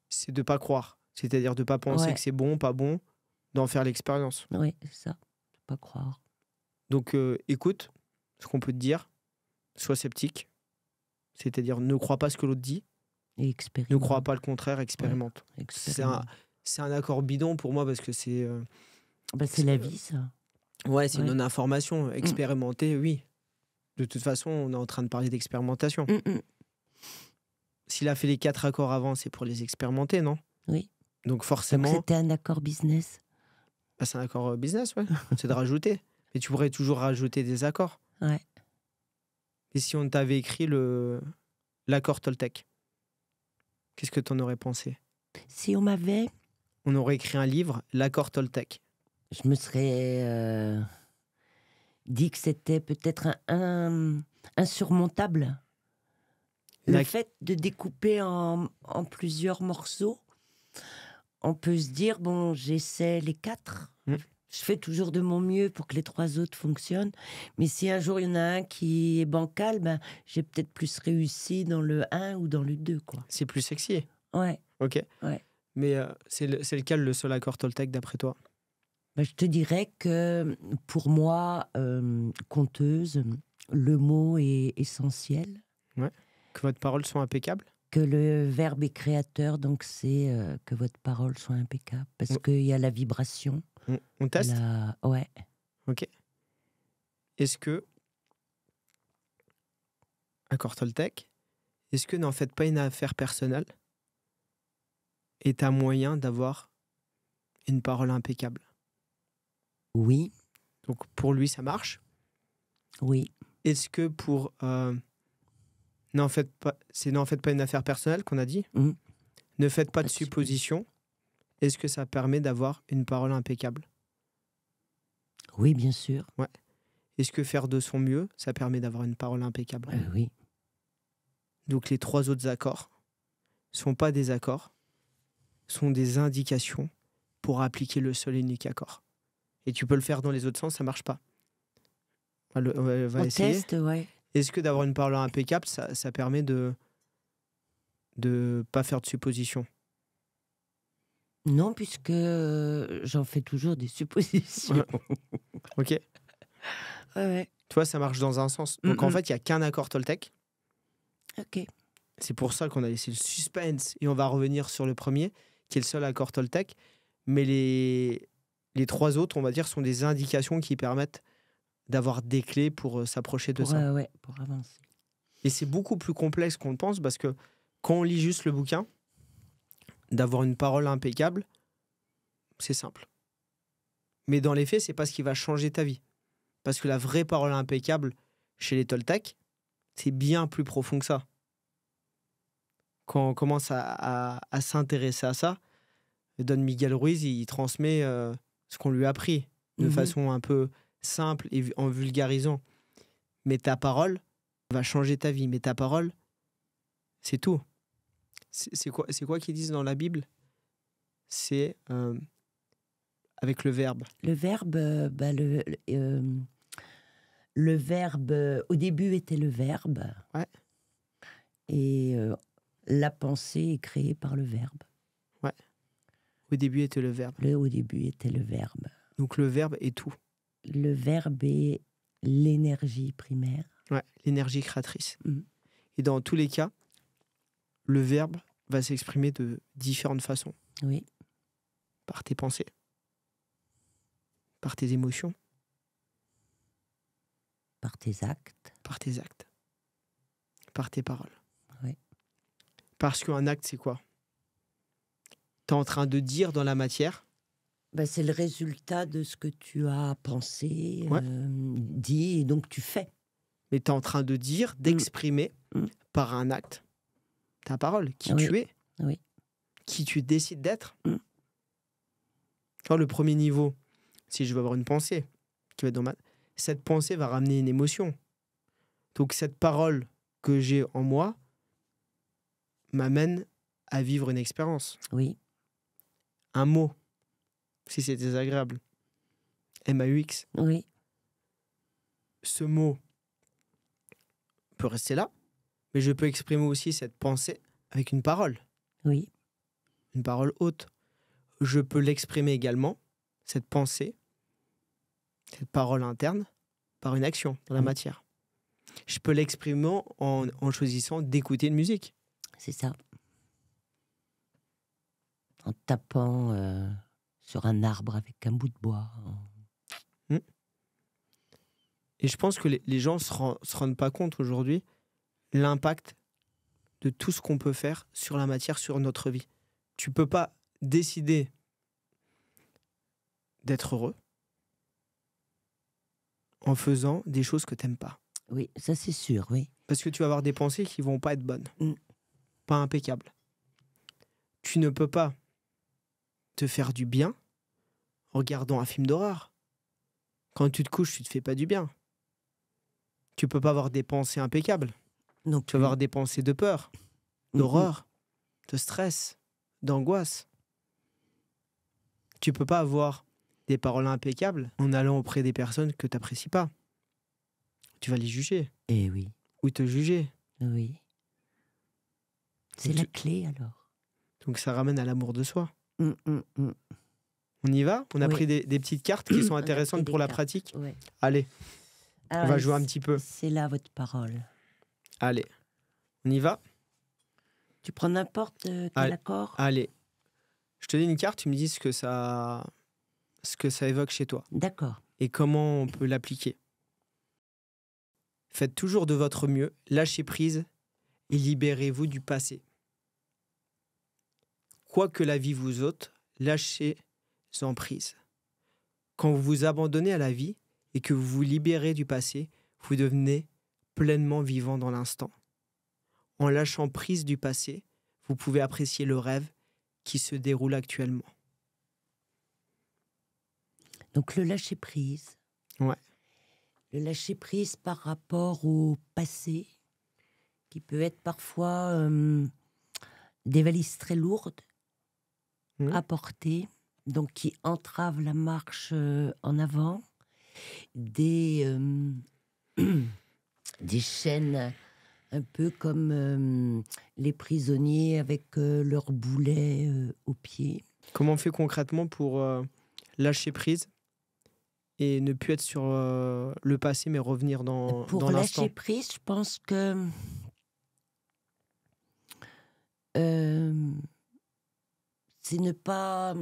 C'est de ne pas croire. C'est-à-dire de ne pas penser que c'est bon, pas bon, d'en faire l'expérience. Oui, c'est ça. Pas croire. Donc écoute ce qu'on peut te dire, sois sceptique, c'est-à-dire ne crois pas ce que l'autre dit, et expérimente. Ne crois pas le contraire, expérimente. Ouais, c'est un accord bidon pour moi parce que c'est... c'est la vie, ça. Ouais, c'est Ouais. une non-information. Expérimenter, oui. De toute façon, on est en train de parler d'expérimentation. S'il a fait les 4 accords avant, c'est pour les expérimenter, non? Oui. Donc Donc forcément, c'était un accord business. bah, c'est un accord business, ouais. C'est de rajouter. Mais tu pourrais toujours rajouter des accords. Ouais. Et si on t'avait écrit l'accord Toltec, qu'est-ce que tu en aurais pensé? Si on m'avait, On aurait écrit un livre, l'accord Toltec. je me serais dit que c'était peut-être insurmontable. Le Lac- fait de découper en plusieurs morceaux, on peut se dire, bon, j'essaie les 4. Mm. Je fais toujours de mon mieux pour que les 3 autres fonctionnent. Mais si un jour il y en a un qui est bancal, ben, j'ai peut-être plus réussi dans le 1 ou dans le 2, quoi. C'est plus sexy. Ouais, Ok. ouais. Mais c'est lequel le seul accord Toltec d'après toi? Ben, je te dirais que pour moi, conteuse, le mot est essentiel. Que votre parole soit impeccable? Que le verbe est créateur, donc c'est que votre parole soit impeccable. Parce Ouais. qu'il y a la vibration. On teste? Ouais. Ok. Est-ce que, accord Toltec, est-ce que n'en faites pas une affaire personnelle et t'as moyen d'avoir une parole impeccable? Oui, Donc pour lui, ça marche. oui. Est-ce que pour n'en faites pas une affaire personnelle qu'on a dit? Mm. Ne faites pas de Pas de suppositions. Est-ce que ça permet d'avoir une parole impeccable? Oui, bien sûr. Est-ce que faire de son mieux, ça permet d'avoir une parole impeccable? Oui. Donc les 3 autres accords sont pas des accords, sont des indications pour appliquer le seul et unique accord. Et tu peux le faire dans les autres sens, ça marche pas. On va On essayer. teste, ouais. Est-ce que d'avoir une parole impeccable, ça permet de pas faire de suppositions? Non, puisque j'en fais toujours des suppositions. Ok. Ouais, ouais. Tu vois, ça marche dans un sens. Donc en Mm-mm. fait, il y a qu'un accord Toltec. Ok. C'est pour ça qu'on a laissé le suspense et on va revenir sur le premier, qui est le seul accord Toltec. Mais les 3 autres, on va dire, sont des indications qui permettent d'avoir des clés pour s'approcher de ça. Ouais, pour avancer. Et c'est beaucoup plus complexe qu'on le pense parce que quand on lit juste le bouquin, d'avoir une parole impeccable, c'est simple. Mais dans les faits, c'est pas ce qui va changer ta vie. Parce que la vraie parole impeccable chez les Toltecs, c'est bien plus profond que ça. Quand on commence à s'intéresser à ça, Don Miguel Ruiz, il transmet ce qu'on lui a appris de façon un peu simple et en vulgarisant. Mais ta parole va changer ta vie. Mais ta parole, c'est tout. C'est quoi qu'ils disent dans la Bible? C'est avec le verbe. Le verbe, le verbe, au début était le verbe. Ouais. Et la pensée est créée par le verbe. Ouais. Au début était le verbe. Au début était le verbe. Donc le verbe est tout. Le verbe est l'énergie primaire. Ouais, l'énergie créatrice. Mm. Et dans tous les cas, le verbe va s'exprimer de différentes façons. Oui. Par tes pensées, par tes émotions, Par tes actes. par tes actes, par tes paroles. Oui. Parce qu'un acte, c'est quoi? Tu es en train de dire dans la matière. Ben, c'est le résultat de ce que tu as pensé, Ouais. dit, et donc tu fais. Mais tu es en train de dire, d'exprimer par un acte ta parole, qui tu es, Oui. qui tu décides d'être. Quand le premier niveau, si je veux avoir une pensée qui va être dans cette pensée va ramener une émotion. Donc cette parole que j'ai en moi m'amène à vivre une expérience. Oui. Un mot, si c'est désagréable. MAUX. Oui. Ce mot peut rester là, mais je peux exprimer aussi cette pensée avec une parole. Oui. Une parole haute. Je peux l'exprimer également, cette pensée, cette parole interne, par une action dans la matière. Je peux l'exprimer en choisissant d'écouter une musique. C'est ça. En tapant sur un arbre avec un bout de bois. Et je pense que les gens se rendent pas compte aujourd'hui l'impact de tout ce qu'on peut faire sur la matière, sur notre vie. Tu peux pas décider d'être heureux en faisant des choses que t'aimes pas. Oui, ça c'est sûr, oui. Parce que tu vas avoir des pensées qui vont pas être bonnes, Mm. pas impeccables. Tu ne peux pas te faire du bien en regardant un film d'horreur. Quand tu te couches, tu te fais pas du bien. Tu peux pas avoir des pensées impeccables. Donc, Tu vas avoir des pensées de peur, d'horreur, de stress, d'angoisse. Tu peux pas avoir des paroles impeccables en allant auprès des personnes que tu n'apprécies pas. Tu vas les juger Eh oui, ou te juger. oui. C'est Donc la clé alors. Donc ça ramène à l'amour de soi. Mm, mm, mm. On y va? On a Oui. pris des petites cartes qui sont On a intéressantes pris pour des la cartes. pratique. Ouais. Allez, Alors, on va jouer un petit peu. C'est là votre parole. Allez, on y va? Tu prends n'importe quel Allez. accord. Allez. Je te donne une carte, tu me dis ce que ça évoque chez toi D'accord. et comment on peut l'appliquer. Faites toujours de votre mieux, lâchez prise et libérez-vous du passé. Quoi que la vie vous ôte, lâchez-en prise. Quand vous vous abandonnez à la vie et que vous vous libérez du passé, vous devenez pleinement vivant dans l'instant. En lâchant prise du passé, vous pouvez apprécier le rêve qui se déroule actuellement. Donc le lâcher prise. Ouais. Le lâcher prise par rapport au passé, qui peut être parfois des valises très lourdes à porter, donc qui entravent la marche en avant, des chaînes un peu comme les prisonniers avec leurs boulets aux pieds. Comment on fait concrètement pour lâcher prise et ne plus être sur le passé, mais revenir dans Pour l'instant? lâcher prise, je pense que c'est ne pas...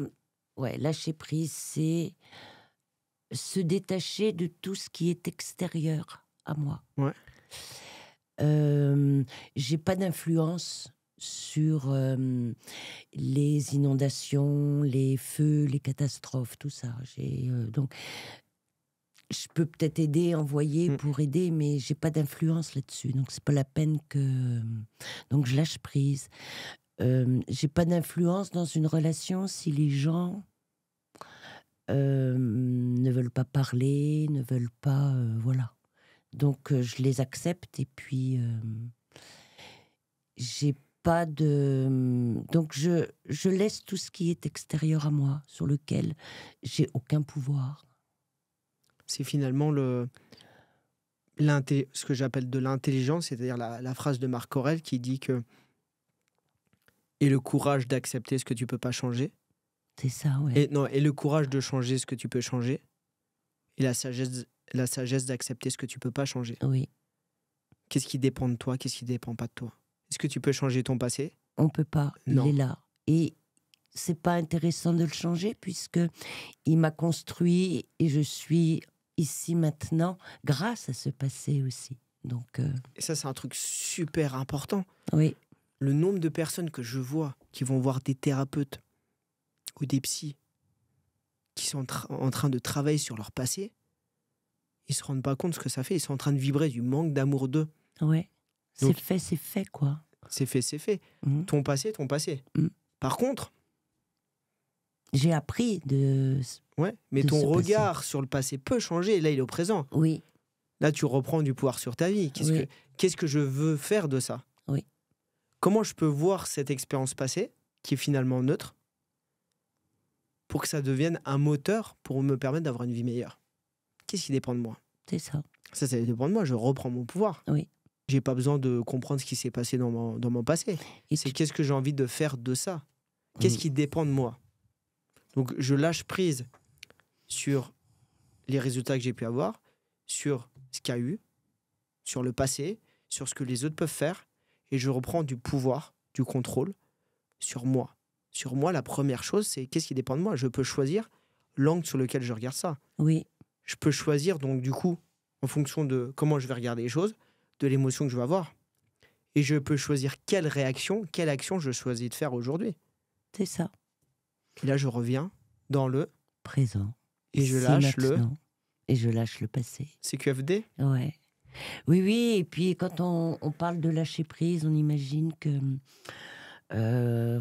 Ouais, lâcher prise, c'est se détacher de tout ce qui est extérieur à moi. Ouais. J'ai pas d'influence sur les inondations, les feux, les catastrophes, tout ça. Donc, je peux peut-être aider, envoyer pour aider, mais j'ai pas d'influence là-dessus. Donc, c'est pas la peine que... Donc, je lâche prise. J'ai pas d'influence dans une relation si les gens ne veulent pas parler, ne veulent pas... voilà. Donc, je les accepte et puis j'ai pas de... Donc, je laisse tout ce qui est extérieur à moi, sur lequel j'ai aucun pouvoir. C'est finalement ce que j'appelle de l'intelligence, c'est-à-dire la phrase de Marc Aurèle qui dit que « et le courage d'accepter ce que tu peux pas changer ». C'est ça, ouais. Et le courage de changer ce que tu peux changer, et la sagesse d'accepter ce que tu peux pas changer. Oui. Qu'est-ce qui dépend de toi? Qu'est-ce qui dépend pas de toi? Est-ce que tu peux changer ton passé? On peut pas, Non. il est là. Et c'est pas intéressant de le changer puisque il m'a construit et je suis ici maintenant grâce à ce passé aussi. Donc, Et ça, c'est un truc super important. oui. Le nombre de personnes que je vois qui vont voir des thérapeutes ou des psys qui sont en train de travailler sur leur passé, ils se rendent pas compte de ce que ça fait. Ils sont en train de vibrer du manque d'amour d'eux. Ouais. Donc, c'est fait, quoi. C'est fait, c'est fait. Mmh. Ton passé, ton passé. Mmh. Par contre, J'ai appris de... ouais, mais de ton ce regard sur le passé peut changer. Là, il est au présent. Oui, Là, tu reprends du pouvoir sur ta vie. Oui. Qu'est-ce que je veux faire de ça? Oui. Comment je peux voir cette expérience passée, qui est finalement neutre, pour que ça devienne un moteur pour me permettre d'avoir une vie meilleure? Qu'est-ce qui dépend de moi? c'est ça. Ça dépend de moi. Je reprends mon pouvoir. Oui. J'ai pas besoin de comprendre ce qui s'est passé dans mon passé. Et C'est tu- qu'est-ce que j'ai envie de faire de ça? Qu'est-ce qui dépend de moi? Donc, je lâche prise sur les résultats que j'ai pu avoir, sur ce qu'il y a eu, sur le passé, sur ce que les autres peuvent faire, et je reprends du pouvoir, du contrôle sur moi. Sur moi, la première chose, c'est qu'est-ce qui dépend de moi? Je peux choisir l'angle sur lequel je regarde ça. Oui, Je peux choisir, donc, du coup, en fonction de comment je vais regarder les choses, de l'émotion que je vais avoir. Et je peux choisir quelle réaction, quelle action je choisis de faire aujourd'hui. C'est ça. Et là, je reviens dans le Présent. et je C'est lâche maintenant. Et je lâche le passé. CQFD. Ouais. Oui, oui. Et puis, quand on parle de lâcher prise, on imagine que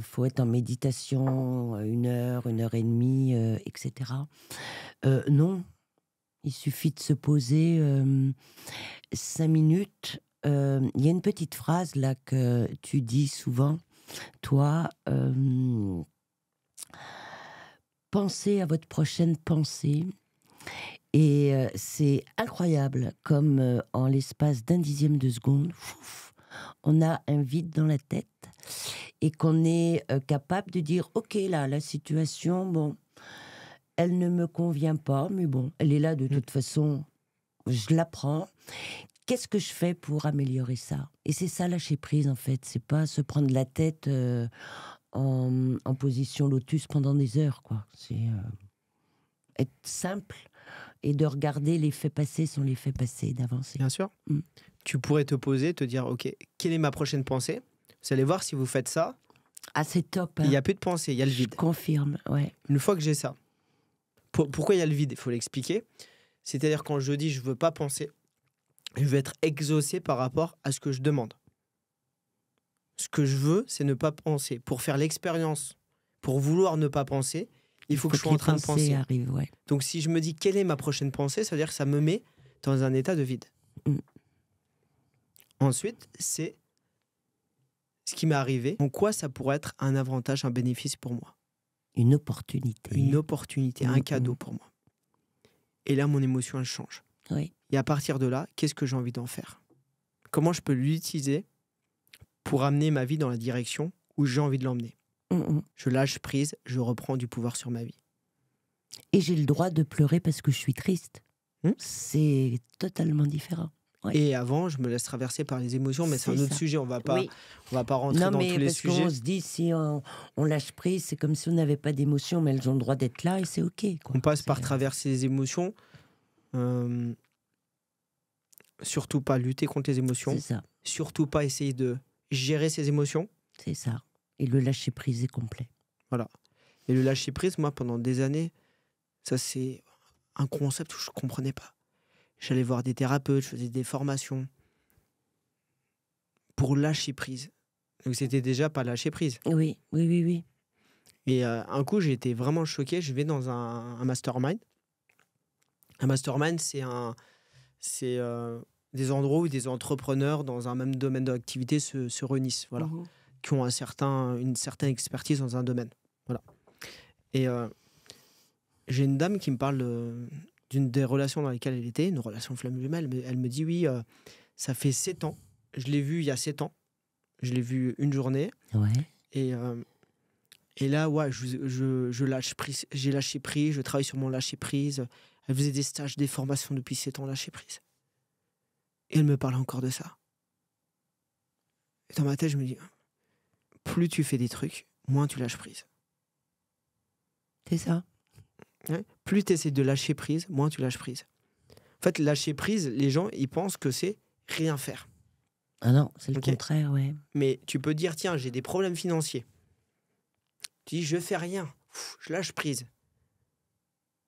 faut être en méditation 1 heure, 1 heure et demie, etc. Non. Il suffit de se poser 5 minutes. Il y a une petite phrase là que tu dis souvent, toi. Pensez à votre prochaine pensée. Et c'est incroyable, comme en l'espace d'un dixième de seconde, on a un vide dans la tête et qu'on est capable de dire, ok, là, la situation, bon, elle ne me convient pas, mais bon, elle est là de toute façon, je la prends. Qu'est-ce que je fais pour améliorer ça? Et c'est ça, lâcher prise, en fait. C'est pas se prendre la tête en position lotus pendant des heures, quoi. C'est être simple et de regarder les faits passés sont les faits passés, d'avancer. Bien sûr. Tu pourrais te poser, te dire, ok, quelle est ma prochaine pensée? Vous allez voir, si vous faites ça, ah, c'est top. Hein. Il n'y a plus de pensée, il y a le vide. Je confirme, ouais. Une fois que j'ai ça, pourquoi il y a le vide? Il faut l'expliquer. C'est-à-dire quand je dis je veux pas penser, je veux être exaucé par rapport à ce que je demande. Ce que je veux, c'est ne pas penser. Pour faire l'expérience, pour vouloir ne pas penser, il faut que je sois en train de penser. Arrive, ouais. Donc si je me dis quelle est ma prochaine pensée, ça veut dire que ça me met dans un état de vide. Ensuite, c'est ce qui m'est arrivé. En quoi ça pourrait être un avantage, un bénéfice pour moi? Une opportunité. Une opportunité, un cadeau pour moi. Et là, mon émotion, elle change. Oui. Et à partir de là, qu'est-ce que j'ai envie d'en faire? Comment je peux l'utiliser pour amener ma vie dans la direction où j'ai envie de l'emmener? Je lâche prise, je reprends du pouvoir sur ma vie. Et j'ai le droit de pleurer parce que je suis triste. C'est totalement différent. Ouais. Et avant, je me laisse traverser par les émotions, mais c'est un autre sujet. On va pas rentrer dans tous les sujets. Non, mais on se dit, si on lâche prise, c'est comme si on n'avait pas d'émotions, mais elles ont le droit d'être là et c'est OK. Quoi. On passe par traverser les émotions. Surtout pas lutter contre les émotions. C'est ça. Surtout pas essayer de gérer ses émotions. C'est ça. Et le lâcher prise est complet. Voilà. Et le lâcher prise, moi, pendant des années, ça c'est un concept que je ne comprenais pas. J'allais voir des thérapeutes, je faisais des formations pour lâcher prise. Donc c'était déjà pas lâcher prise. Oui. Et un coup, j'ai été vraiment choqué. Je vais dans un mastermind. Un mastermind, c'est des endroits où des entrepreneurs dans un même domaine d'activité se réunissent, voilà, qui ont une certaine expertise dans un domaine. Voilà. Et j'ai une dame qui me parle d'une des relations dans lesquelles elle était, une relation flamme jumelle. Mais elle me dit, oui, ça fait 7 ans. Je l'ai vue il y a 7 ans. Je l'ai vue une journée. Ouais. Et là, ouais, je lâche prise. J'ai lâché prise, je travaille sur mon lâcher prise. Elle faisait des stages, des formations depuis 7 ans, lâcher prise. Et elle me parle encore de ça. Et dans ma tête, je me dis, plus tu fais des trucs, moins tu lâches prise. C'est ça. Ouais. Plus tu essaies de lâcher prise, moins tu lâches prise. En fait, lâcher prise, les gens, ils pensent que c'est rien faire. Ah non, c'est le contraire, ouais. Mais tu peux dire, tiens, j'ai des problèmes financiers. Tu dis, je fais rien, je lâche prise.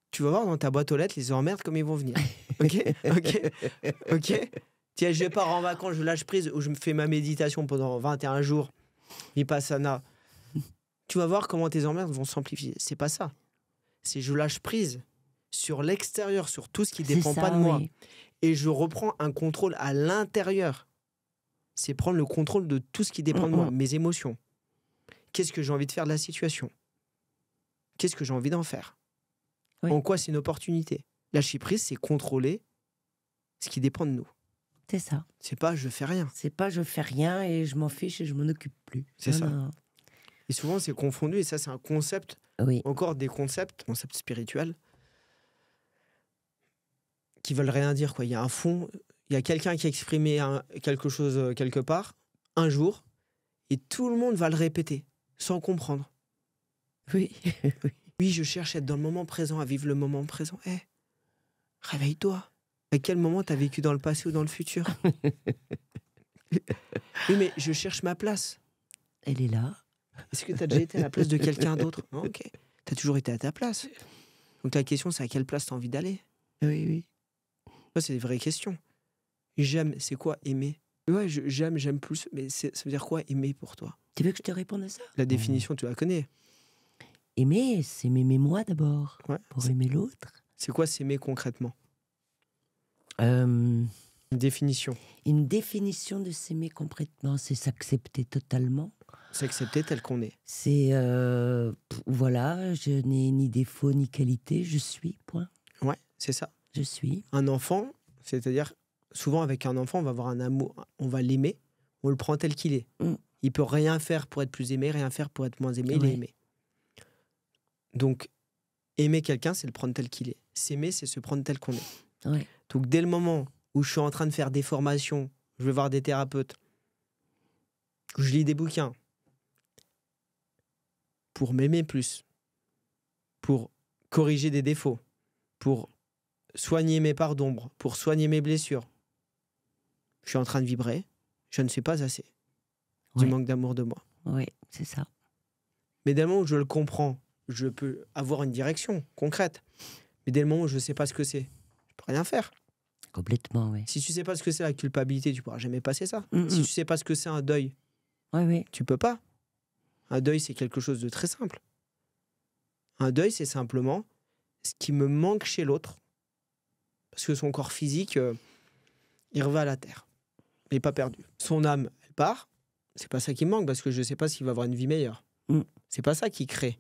Tu vas voir dans ta boîte aux lettres les emmerdes comme ils vont venir. Ok. Tiens, je pars en vacances, je lâche prise, ou je me fais ma méditation pendant 21 jours, Vipassana. Tu vas voir comment tes emmerdes vont s'amplifier. C'est pas ça. C'est je lâche prise sur l'extérieur, sur tout ce qui dépend pas de moi. Oui. Et je reprends un contrôle à l'intérieur. C'est prendre le contrôle de tout ce qui dépend de moi, mes émotions. Qu'est-ce que j'ai envie de faire de la situation? Qu'est-ce que j'ai envie d'en faire? Oui. En quoi c'est une opportunité? Lâcher prise, c'est contrôler ce qui dépend de nous. C'est ça. C'est pas je fais rien. C'est pas je fais rien et je m'en fiche et je m'en occupe plus. C'est ça. Non. Et souvent, c'est confondu, et ça, c'est un concept, encore des concepts spirituels, qui veulent rien dire, quoi. Il y a un fond, il y a quelqu'un qui a exprimé quelque chose quelque part, un jour, et tout le monde va le répéter, sans comprendre. Oui. Oui, je cherche à être dans le moment présent, à vivre le moment présent. Réveille-toi. À quel moment t'as vécu dans le passé ou dans le futur? Oui, mais je cherche ma place. Elle est là. Est-ce que t'as déjà été à la place de quelqu'un d'autre? Non, ok. T'as toujours été à ta place. Donc la question, c'est à quelle place t'as envie d'aller? Oui, oui. Ça, c'est des vraies questions. J'aime, c'est quoi aimer? Ouais, j'aime plus, mais ça veut dire quoi aimer pour toi? Tu veux que je te réponde à ça? La définition, tu la connais. Aimer, c'est m'aimer moi d'abord, Ouais. pour aimer l'autre. C'est quoi s'aimer concrètement? Euh, Une définition. Une définition de s'aimer complètement, c'est s'accepter totalement. S'accepter tel qu'on est. C'est, voilà, je n'ai ni défaut ni qualité, je suis, point. Ouais, c'est ça. Je suis. Un enfant, c'est-à-dire, souvent avec un enfant, on va avoir un amour, on va l'aimer, on le prend tel qu'il est. Il peut rien faire pour être plus aimé, rien faire pour être moins aimé, il est aimé. Donc, aimer quelqu'un, c'est le prendre tel qu'il est. S'aimer, c'est se prendre tel qu'on est. Ouais. Donc, dès le moment où je suis en train de faire des formations, je vais voir des thérapeutes, que je lis des bouquins, pour m'aimer plus, pour corriger des défauts, pour soigner mes parts d'ombre, pour soigner mes blessures, je suis en train de vibrer, je ne suis pas assez du manque d'amour de moi. Oui, c'est ça. Mais dès le moment où je le comprends, je peux avoir une direction concrète. Mais dès le moment où je ne sais pas ce que c'est, je peux rien faire. Complètement, oui. Si tu ne sais pas ce que c'est la culpabilité, tu ne pourras jamais passer ça. Si tu ne sais pas ce que c'est un deuil, tu ne peux pas. Un deuil, c'est quelque chose de très simple. Un deuil, c'est simplement ce qui me manque chez l'autre. Parce que son corps physique, il revient à la terre. Il n'est pas perdu. Son âme, elle part. C'est pas ça qui me manque parce que je ne sais pas s'il va avoir une vie meilleure. C'est pas ça qui crée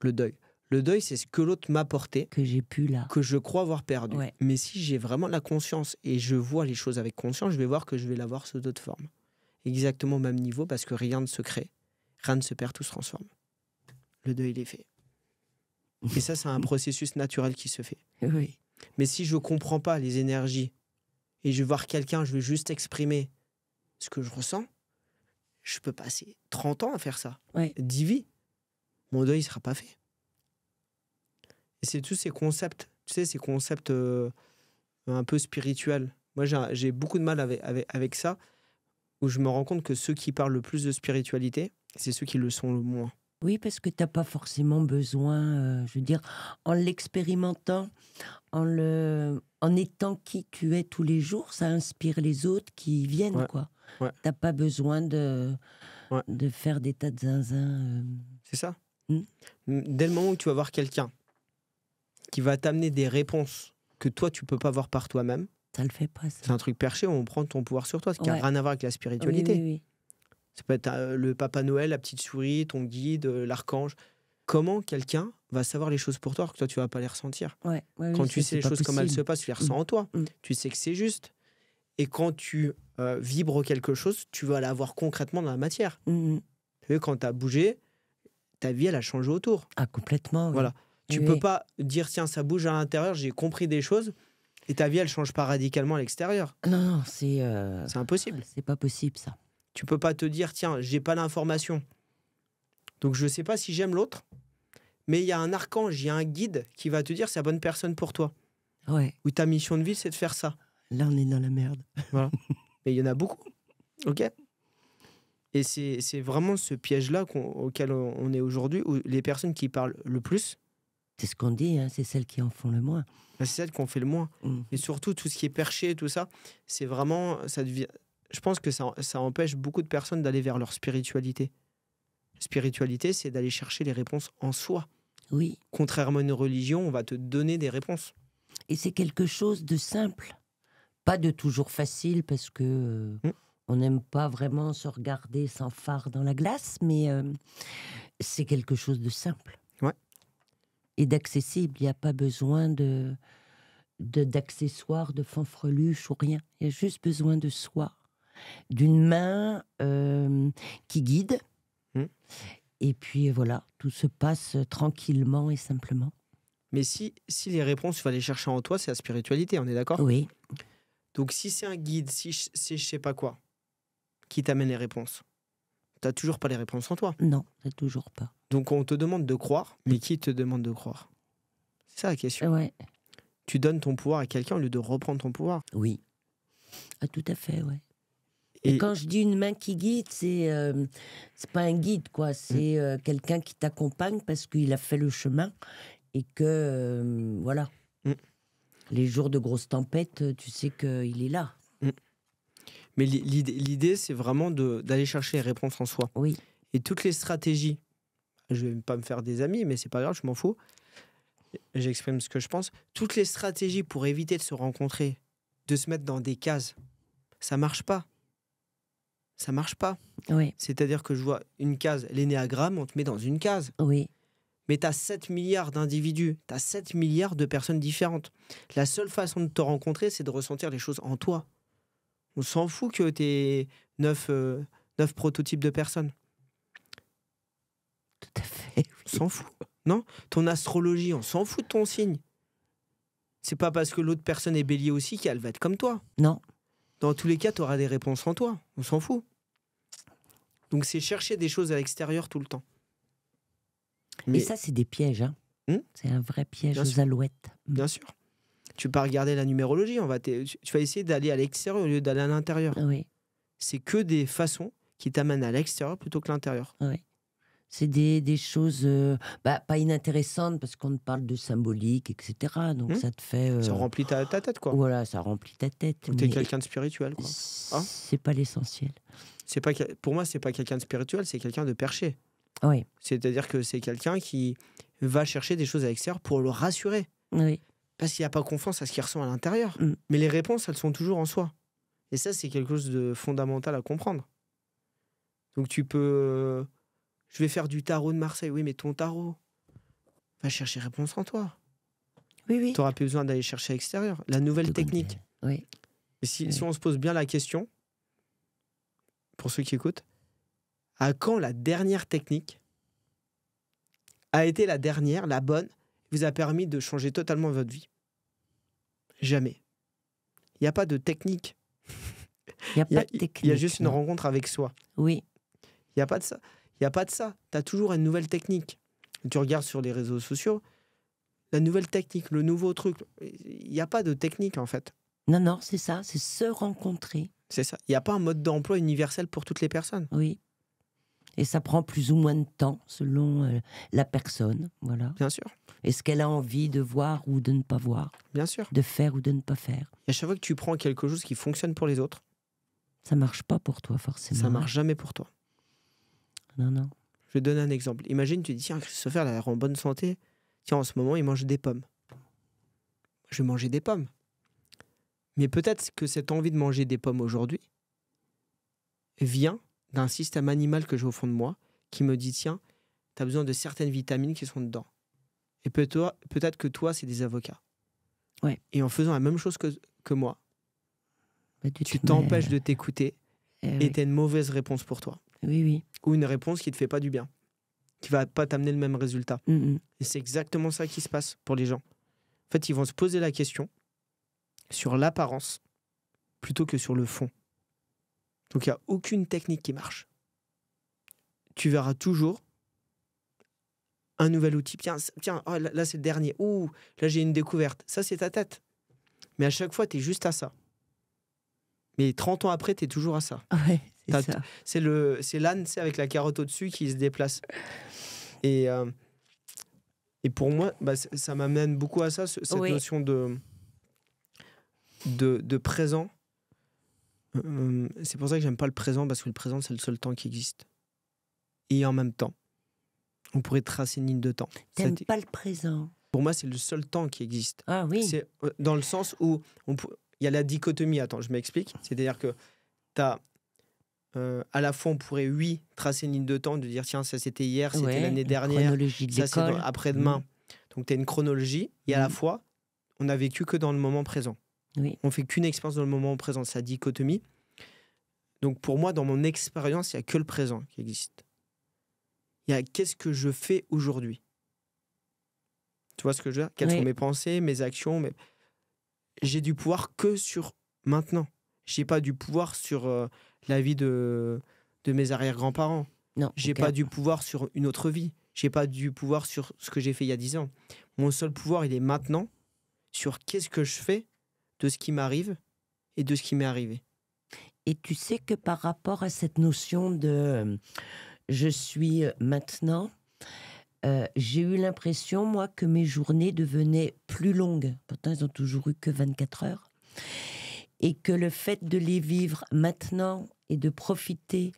le deuil. Le deuil, c'est ce que l'autre m'a apporté. Que j'ai pu là. Que je crois avoir perdu. Ouais. Mais si j'ai vraiment la conscience et je vois les choses avec conscience, je vais voir que je vais l'avoir sous d'autres formes. Exactement au même niveau parce que rien ne se crée. Rien ne se perd, tout se transforme. Le deuil, il est fait. Et ça, c'est un processus naturel qui se fait. Oui. Mais si je ne comprends pas les énergies et je vais voir quelqu'un, je vais juste exprimer ce que je ressens, je peux passer 30 ans à faire ça. 10 vies. Mon deuil ne sera pas fait. Et c'est tous ces concepts, tu sais, ces concepts un peu spirituels. Moi, j'ai beaucoup de mal avec ça, où je me rends compte que ceux qui parlent le plus de spiritualité, c'est ceux qui le sont le moins. Oui, parce que tu n'as pas forcément besoin, je veux dire, en l'expérimentant, en étant qui tu es tous les jours, ça inspire les autres qui viennent, quoi. Tu n'as pas besoin de faire des tas de zinzin. C'est ça. Dès le moment où tu vas voir quelqu'un qui va t'amener des réponses que toi, tu peux pas voir par toi-même, ça le fait pas, ça. C'est un truc perché où on prend ton pouvoir sur toi, ce qui n'a rien à voir avec la spiritualité. Oui. Ça peut être le Papa Noël, la petite souris, ton guide, l'archange. Comment quelqu'un va savoir les choses pour toi alors que toi, tu vas pas les ressentir? Quand tu sais les choses comme elles se passent, tu les ressens en toi. Tu sais que c'est juste. Et quand tu vibres quelque chose, tu vas l'avoir concrètement dans la matière. Tu sais, quand tu as bougé, ta vie, elle a changé autour. Ah, complètement. Oui. Voilà. Tu peux pas dire, tiens, ça bouge à l'intérieur, j'ai compris des choses, et ta vie, elle change pas radicalement à l'extérieur. Non, c'est impossible. C'est pas possible, ça. Tu peux pas te dire, tiens, j'ai pas l'information, donc je sais pas si j'aime l'autre, mais il y a un archange, il y a un guide qui va te dire, c'est la bonne personne pour toi. Ou ta mission de vie, c'est de faire ça. Là, on est dans la merde. Voilà. Mais il y en a beaucoup. OK ? Et c'est vraiment ce piège-là auquel on est aujourd'hui, où les personnes qui parlent le plus, c'est ce qu'on dit, hein, c'est celles qui en font le moins. C'est celles qui en fait le moins. Et surtout, tout ce qui est perché, tout ça, c'est vraiment... je pense que ça empêche beaucoup de personnes d'aller vers leur spiritualité. Spiritualité, c'est d'aller chercher les réponses en soi. Oui. Contrairement à une religion, on va te donner des réponses. Et c'est quelque chose de simple. Pas de toujours facile, parce que on n'aime pas vraiment se regarder sans phare dans la glace, mais c'est quelque chose de simple. Et d'accessible. Il n'y a pas besoin d'accessoires, de fanfreluches ou rien. Il y a juste besoin de soi, d'une main qui guide. Et puis voilà, tout se passe tranquillement et simplement. Mais si les réponses, tu vas les chercher en toi, c'est la spiritualité, on est d'accord ? Oui. Donc si c'est un guide, si je sais pas quoi, qui t'amène les réponses, t'as toujours pas les réponses en toi. Non, t'as toujours pas. Donc on te demande de croire, mais qui te demande de croire? C'est ça la question. Tu donnes ton pouvoir à quelqu'un au lieu de reprendre ton pouvoir. Oui. Ah, tout à fait, ouais. Et quand je dis une main qui guide, c'est pas un guide, quoi. C'est quelqu'un qui t'accompagne parce qu'il a fait le chemin et que, voilà. Les jours de grosses tempêtes, tu sais qu'il est là. Mais l'idée, c'est vraiment d'aller chercher les réponses en soi. Oui. Et toutes les stratégies, je vais pas me faire des amis, mais c'est pas grave, je m'en fous. J'exprime ce que je pense. Toutes les stratégies pour éviter de se rencontrer, de se mettre dans des cases, ça marche pas. Ça marche pas. Oui. C'est-à-dire que je vois une case, l'énéagramme, on te met dans une case. Oui. Mais tu as 7 milliards d'individus, tu as 7 milliards de personnes différentes. La seule façon de te rencontrer, c'est de ressentir les choses en toi. On s'en fout que tu aies 9 prototypes de personnes. Tout à fait. On s'en fout. Non, ton astrologie, on s'en fout de ton signe. C'est pas parce que l'autre personne est bélier aussi qu'elle va être comme toi. Non. Dans tous les cas, tu auras des réponses en toi. On s'en fout. Donc c'est chercher des choses à l'extérieur tout le temps. Mais... Et ça, c'est des pièges. Hein. C'est un vrai piège aux alouettes. Bien sûr. Tu peux pas regarder la numérologie. Tu vas essayer d'aller à l'extérieur au lieu d'aller à l'intérieur. Oui. C'est que des façons qui t'amènent à l'extérieur plutôt que l'intérieur. Oui. C'est des choses pas inintéressantes parce qu'on parle de symbolique, etc. Donc ça te fait... Ça remplit ta tête, quoi. Voilà, ça remplit ta tête. T'es quelqu'un de spirituel, quoi. C'est pas l'essentiel. Pour moi, c'est pas quelqu'un de spirituel, c'est quelqu'un de perché. Oui. C'est-à-dire que c'est quelqu'un qui va chercher des choses à l'extérieur pour le rassurer. Oui. Parce qu'il n'a pas confiance à ce qu'il ressent à l'intérieur. Mais les réponses, elles sont toujours en soi. Et ça, c'est quelque chose de fondamental à comprendre. Donc tu peux... Je vais faire du tarot de Marseille. Oui, mais ton tarot, va chercher réponse en toi. Oui, oui. Tu n'auras plus besoin d'aller chercher à l'extérieur. La nouvelle technique. Oui. Et si on se pose bien la question, pour ceux qui écoutent, à quand la dernière technique a été la dernière, la bonne, vous a permis de changer totalement votre vie? Jamais. Il n'y a pas de technique. Il n'y a pas de technique. Il y a juste une rencontre avec soi. Oui. Il n'y a pas de ça. Il n'y a pas de ça. Tu as toujours une nouvelle technique. Tu regardes sur les réseaux sociaux, la nouvelle technique, le nouveau truc. Il n'y a pas de technique, en fait. Non, c'est ça. C'est se rencontrer. C'est ça. Il n'y a pas un mode d'emploi universel pour toutes les personnes. Oui. Et ça prend plus ou moins de temps selon la personne. Voilà. Bien sûr. Et ce qu'elle a envie de voir ou de ne pas voir. Bien sûr. De faire ou de ne pas faire. Et à chaque fois que tu prends quelque chose qui fonctionne pour les autres, ça marche pas pour toi, forcément. Ça marche jamais pour toi. Non. Je vais te donner un exemple. Imagine, tu dis, tiens, Christopher, il a l'air en bonne santé. Tiens, en ce moment, il mange des pommes. Je vais manger des pommes. Mais peut-être que cette envie de manger des pommes aujourd'hui vient d'un système animal que j'ai au fond de moi qui me dit, tiens, tu as besoin de certaines vitamines qui sont dedans. Et peut-être que toi, c'est des avocats. Ouais. Et en faisant la même chose que moi, tu t'empêches de t'écouter et tu as une mauvaise réponse pour toi. Oui. Ou une réponse qui ne te fait pas du bien, qui ne va pas t'amener le même résultat. Et c'est exactement ça qui se passe pour les gens. En fait, ils vont se poser la question sur l'apparence plutôt que sur le fond. Donc, il n'y a aucune technique qui marche. Tu verras toujours un nouvel outil. Tiens, oh, là, c'est le dernier. Ouh, là, j'ai une découverte. Ça, c'est ta tête. Mais à chaque fois, tu es juste à ça. Mais 30 ans après, tu es toujours à ça. Ouais, c'est ça. C'est l'âne, c'est avec la carotte au-dessus qui se déplace. Et pour moi, ça m'amène beaucoup à ça, cette notion de présent. C'est pour ça que j'aime pas le présent, parce que le présent, c'est le seul temps qui existe. Et en même temps, on pourrait tracer une ligne de temps. T'aimes pas le présent? Pour moi, c'est le seul temps qui existe. Ah oui. C'est dans le sens où il y a la dichotomie. Attends, je m'explique. C'est-à-dire que t'as à la fois, on pourrait, tracer une ligne de temps, de dire, tiens, ça c'était hier, c'était l'année dernière, chronologie de ça c'est après-demain. Donc, tu as une chronologie, et à la fois, on n'a vécu que dans le moment présent. Oui. On fait qu'une expérience dans le moment présent, c'est la dichotomie. Donc, pour moi, dans mon expérience, il n'y a que le présent qui existe. Il y a qu'est-ce que je fais aujourd'hui. Tu vois ce que je veux dire? Quelles sont mes pensées, mes actions, j'ai du pouvoir que sur maintenant. J'ai pas du pouvoir sur la vie de mes arrière-grands-parents. Non. J'ai pas du pouvoir sur une autre vie. J'ai pas du pouvoir sur ce que j'ai fait il y a 10 ans. Mon seul pouvoir, il est maintenant. sur qu'est-ce que je fais de ce qui m'arrive et de ce qui m'est arrivé. Et tu sais que par rapport à cette notion de je suis maintenant, j'ai eu l'impression, moi, que mes journées devenaient plus longues. Pourtant, elles ont toujours eu que 24 heures. Et que le fait de les vivre maintenant et de profiter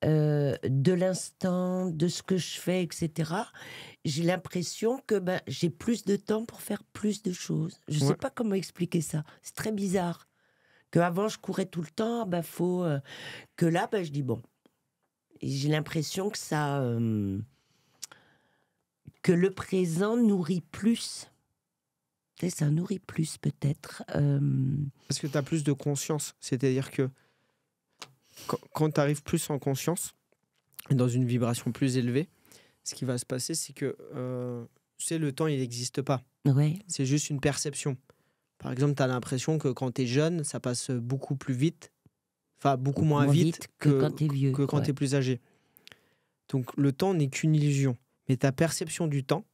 de l'instant, de ce que je fais, etc., j'ai l'impression que j'ai plus de temps pour faire plus de choses. Je ne sais pas comment expliquer ça. C'est très bizarre. Qu'avant, je courais tout le temps, faut... que là, je dis bon. Et j'ai l'impression que ça... que le présent nourrit plus. Tu sais, ça nourrit plus, peut-être. Parce que tu as plus de conscience. C'est-à-dire que quand tu arrives plus en conscience, dans une vibration plus élevée, ce qui va se passer, c'est que tu sais, le temps, il n'existe pas. Ouais. C'est juste une perception. Par exemple, tu as l'impression que quand tu es jeune, ça passe beaucoup plus vite, enfin beaucoup moins vite que quand tu es vieux. Que quand tu es plus âgé. Donc le temps n'est qu'une illusion. Mais ta perception du temps,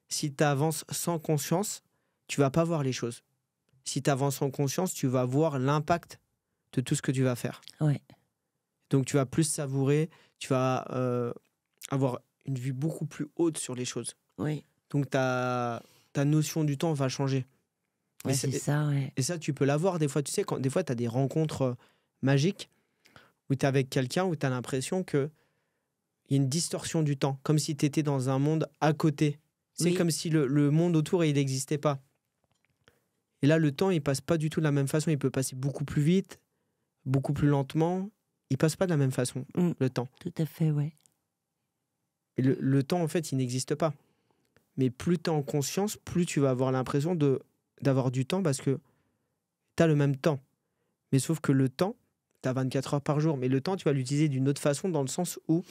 si tu avances sans conscience, tu vas pas voir les choses. Si tu avances en conscience, tu vas voir l'impact de tout ce que tu vas faire. Ouais. Donc tu vas plus savourer, tu vas avoir une vue beaucoup plus haute sur les choses. Oui. Donc ta notion du temps va changer. Ouais, c'est ça, ouais. Et ça, tu peux l'avoir des fois. Tu sais, des fois, tu as des rencontres magiques où tu es avec quelqu'un, où tu as l'impression qu'il y a une distorsion du temps, comme si tu étais dans un monde à côté. C'est comme si le monde autour, il n'existait pas. Et là, le temps, il passe pas du tout de la même façon. Il peut passer beaucoup plus vite, beaucoup plus lentement. Il passe pas de la même façon, le temps. Tout à fait, ouais. Et le temps, en fait, il n'existe pas. Mais plus tu es en conscience, plus tu vas avoir l'impression d'avoir du temps parce que tu as le même temps. Mais sauf que le temps, tu as 24 heures par jour. Mais le temps, tu vas l'utiliser d'une autre façon dans le sens où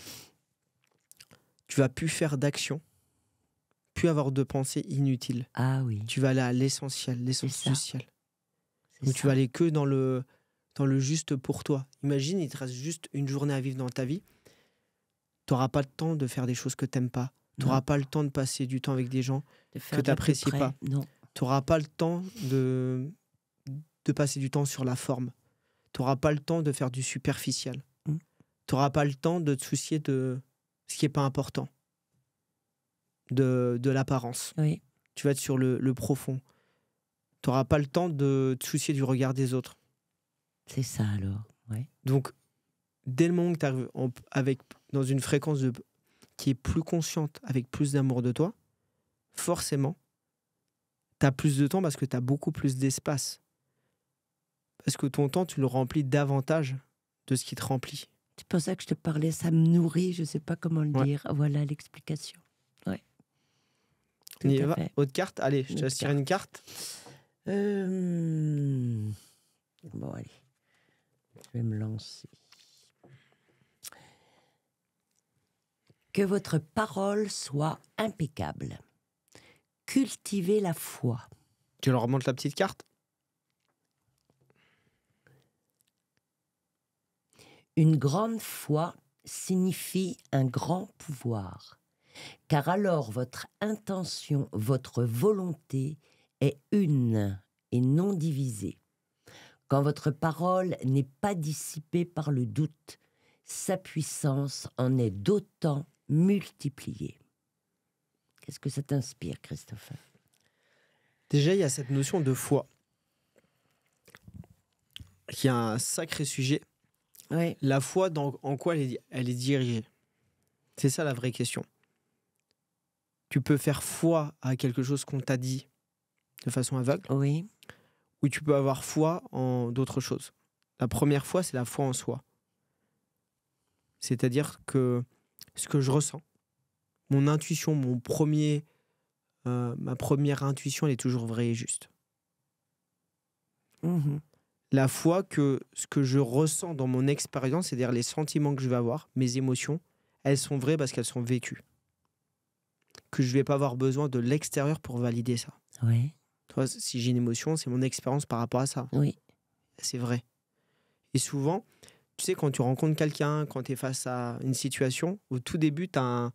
tu vas plus faire d'action, plus avoir de pensées inutiles. Ah oui. Tu vas aller à l'essentiel, l'essence du ciel. Donc tu vas aller que dans le juste pour toi. Imagine, il te reste juste une journée à vivre dans ta vie. Tu n'auras pas le temps de faire des choses que tu n'aimes pas. Tu n'auras pas le temps de passer du temps avec des gens que tu n'apprécies pas. Tu n'auras pas le temps de passer du temps sur la forme. Tu n'auras pas le temps de faire du superficiel. Tu n'auras pas le temps de te soucier de ce qui n'est pas important, de l'apparence. Oui. Tu vas être sur le profond. Tu n'auras pas le temps de te soucier du regard des autres. C'est ça alors, ouais. Donc, dès le moment que tu arrives dans une fréquence qui est plus consciente, avec plus d'amour de toi, forcément, tu as plus de temps parce que tu as beaucoup plus d'espace. Parce que ton temps, tu le remplis davantage de ce qui te remplit. C'est pour ça que je te parlais, ça me nourrit, je ne sais pas comment le dire. Voilà l'explication. Ouais. On y va. Autre carte. Allez, je te laisse tirer une carte. Bon, allez. Je vais me lancer. Que votre parole soit impeccable. Cultivez la foi. Tu leur remontes la petite carte. Une grande foi signifie un grand pouvoir, car alors votre intention, votre volonté est une et non divisée. Quand votre parole n'est pas dissipée par le doute, sa puissance en est d'autant multipliée. Qu'est-ce que ça t'inspire, Christophe ? Déjà, il y a cette notion de foi, qui est un sacré sujet. Ouais. La foi, en quoi elle est dirigée ? C'est ça la vraie question. Tu peux faire foi à quelque chose qu'on t'a dit de façon aveugle, oui, ou tu peux avoir foi en d'autres choses. La première foi, c'est la foi en soi. C'est-à-dire que ce que je ressens, mon intuition, ma première intuition, elle est toujours vraie et juste. La foi que ce que je ressens dans mon expérience, c'est-à-dire les sentiments que je vais avoir, mes émotions, elles sont vraies parce qu'elles sont vécues. Que je ne vais pas avoir besoin de l'extérieur pour valider ça. Oui. Toi, si j'ai une émotion, c'est mon expérience par rapport à ça. Oui. C'est vrai. Et souvent, tu sais, quand tu rencontres quelqu'un, quand tu es face à une situation, au tout début, tu as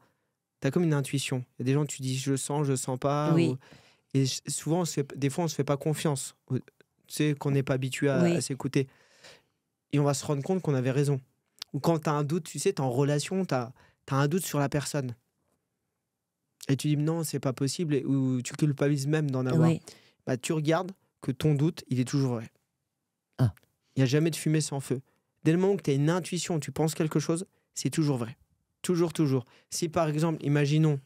comme une intuition. Il y a des gens, tu dis je sens pas. Oui. Et souvent, des fois, on se fait pas confiance. Tu sais, qu'on n'est pas habitué à s'écouter. Et on va se rendre compte qu'on avait raison. Ou quand tu as un doute, tu sais, tu es en relation, tu as un doute sur la personne. Et tu dis non, c'est pas possible, ou tu culpabilises même d'en avoir. Bah, tu regardes que ton doute, il est toujours vrai. Ah. Il n'y a jamais de fumée sans feu. Dès le moment que tu as une intuition, tu penses quelque chose, c'est toujours vrai. Toujours, toujours. Si par exemple, imaginons,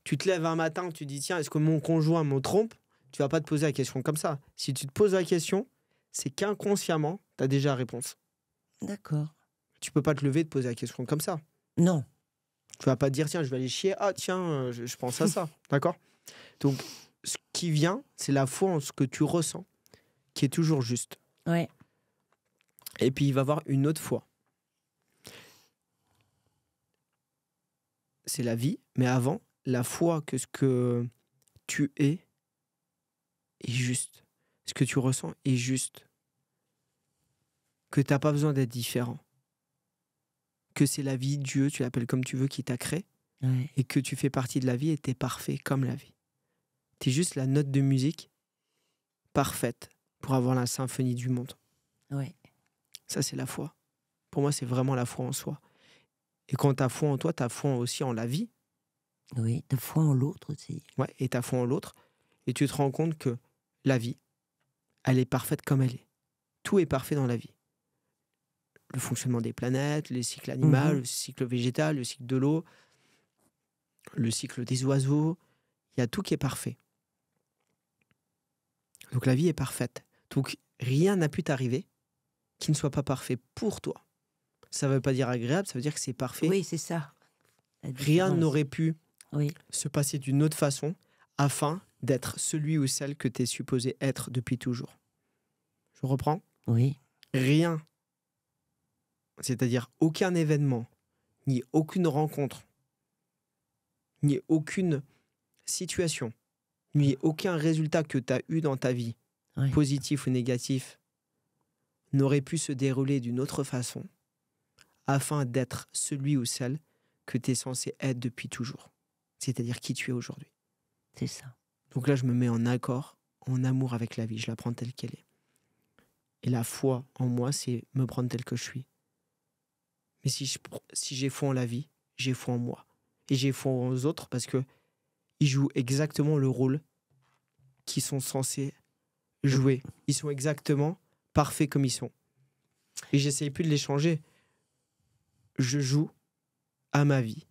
tu te lèves un matin, tu dis tiens, est-ce que mon conjoint me trompe? Tu vas pas te poser la question comme ça. Si tu te poses la question, c'est qu'inconsciemment, tu as déjà la réponse. D'accord. Tu peux pas te lever et te poser la question comme ça. Non. Tu vas pas te dire tiens, je vais aller chier. Ah tiens, je pense à ça. D'accord? Donc, ce qui vient, c'est la foi en ce que tu ressens, qui est toujours juste. Ouais. Et puis, il va y avoir une autre foi. C'est la vie, mais avant, la foi que ce que tu es juste. Ce que tu ressens est juste. Que tu n'as pas besoin d'être différent. Que c'est la vie, Dieu, tu l'appelles comme tu veux, qui t'a créé. Ouais. Et que tu fais partie de la vie et tu es parfait comme la vie. Tu es juste la note de musique parfaite pour avoir la symphonie du monde. Ouais. Ça, c'est la foi. Pour moi, c'est vraiment la foi en soi. Et quand tu as foi en toi, tu as foi aussi en la vie. Oui, ta foi en l'autre aussi. Ouais, et tu as foi en l'autre. Et tu te rends compte que la vie, elle est parfaite comme elle est. Tout est parfait dans la vie. Le fonctionnement des planètes, les cycles animaux, le cycle végétal, le cycle de l'eau, le cycle des oiseaux. Il y a tout qui est parfait. Donc la vie est parfaite. Donc rien n'a pu t'arriver qui ne soit pas parfait pour toi. Ça ne veut pas dire agréable, ça veut dire que c'est parfait. Oui, c'est ça. Rien n'aurait pu oui. se passer d'une autre façon afin d'être celui ou celle que tu es supposé être depuis toujours. Je reprends. Oui. Rien, c'est-à-dire aucun événement, ni aucune rencontre, ni aucune situation, ni aucun résultat que tu as eu dans ta vie, positif ou négatif, n'aurait pu se dérouler d'une autre façon afin d'être celui ou celle que tu es censé être depuis toujours. C'est-à-dire qui tu es aujourd'hui. C'est ça. Donc là, je me mets en accord, en amour avec la vie. Je la prends telle qu'elle est. Et la foi en moi, c'est me prendre tel que je suis. Mais si j'ai foi en la vie, j'ai foi en moi. Et j'ai foi aux autres parce qu'ils jouent exactement le rôle qu'ils sont censés jouer. Ils sont exactement parfaits comme ils sont. Et j'essaye plus de les changer. Je joue à ma vie.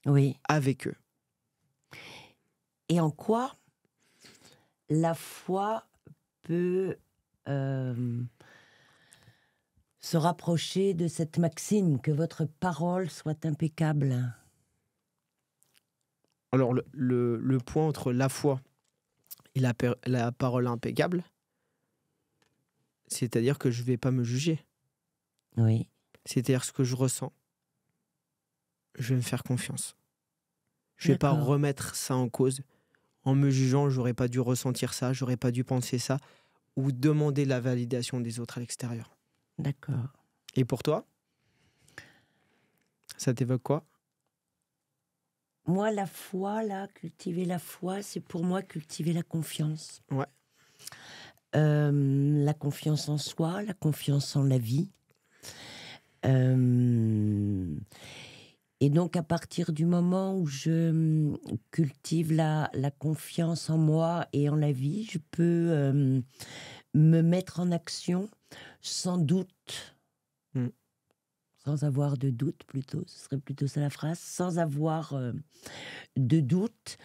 Oui. Avec eux. Et en quoi la foi peut se rapprocher de cette maxime que votre parole soit impeccable? Alors, le point entre la foi et la parole impeccable, c'est-à-dire que je ne vais pas me juger. Oui. C'est-à-dire ce que je ressens, je vais me faire confiance. Je ne vais pas remettre ça en cause en me jugeant, j'aurais pas dû ressentir ça, j'aurais pas dû penser ça, ou demander la validation des autres à l'extérieur. D'accord. Et pour toi, ça t'évoque quoi? Moi, la foi, là, cultiver la foi, c'est pour moi cultiver la confiance. Ouais. La confiance en soi, la confiance en la vie. Et donc, à partir du moment où je cultive la confiance en moi et en la vie, je peux me mettre en action sans doute, sans avoir de doute plutôt, ce serait plutôt ça la phrase, sans avoir de doute.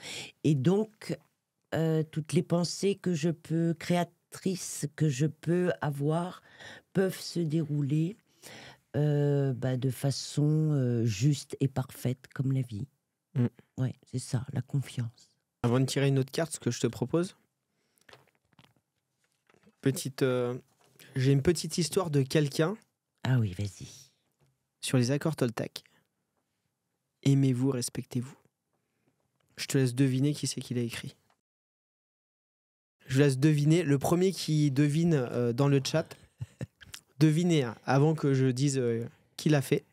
Et donc, toutes les pensées que je peux, créatrices que je peux avoir, peuvent se dérouler de façon juste et parfaite comme la vie. Ouais, c'est ça, la confiance. Avant de tirer une autre carte, ce que je te propose, j'ai une petite histoire de quelqu'un. Ah oui, vas-y. Sur les accords Toltec. Aimez-vous, respectez-vous. Je te laisse deviner qui c'est qui l'a écrit. Je laisse deviner. Le premier qui devine dans le chat, devinez avant que je dise qui l'a fait.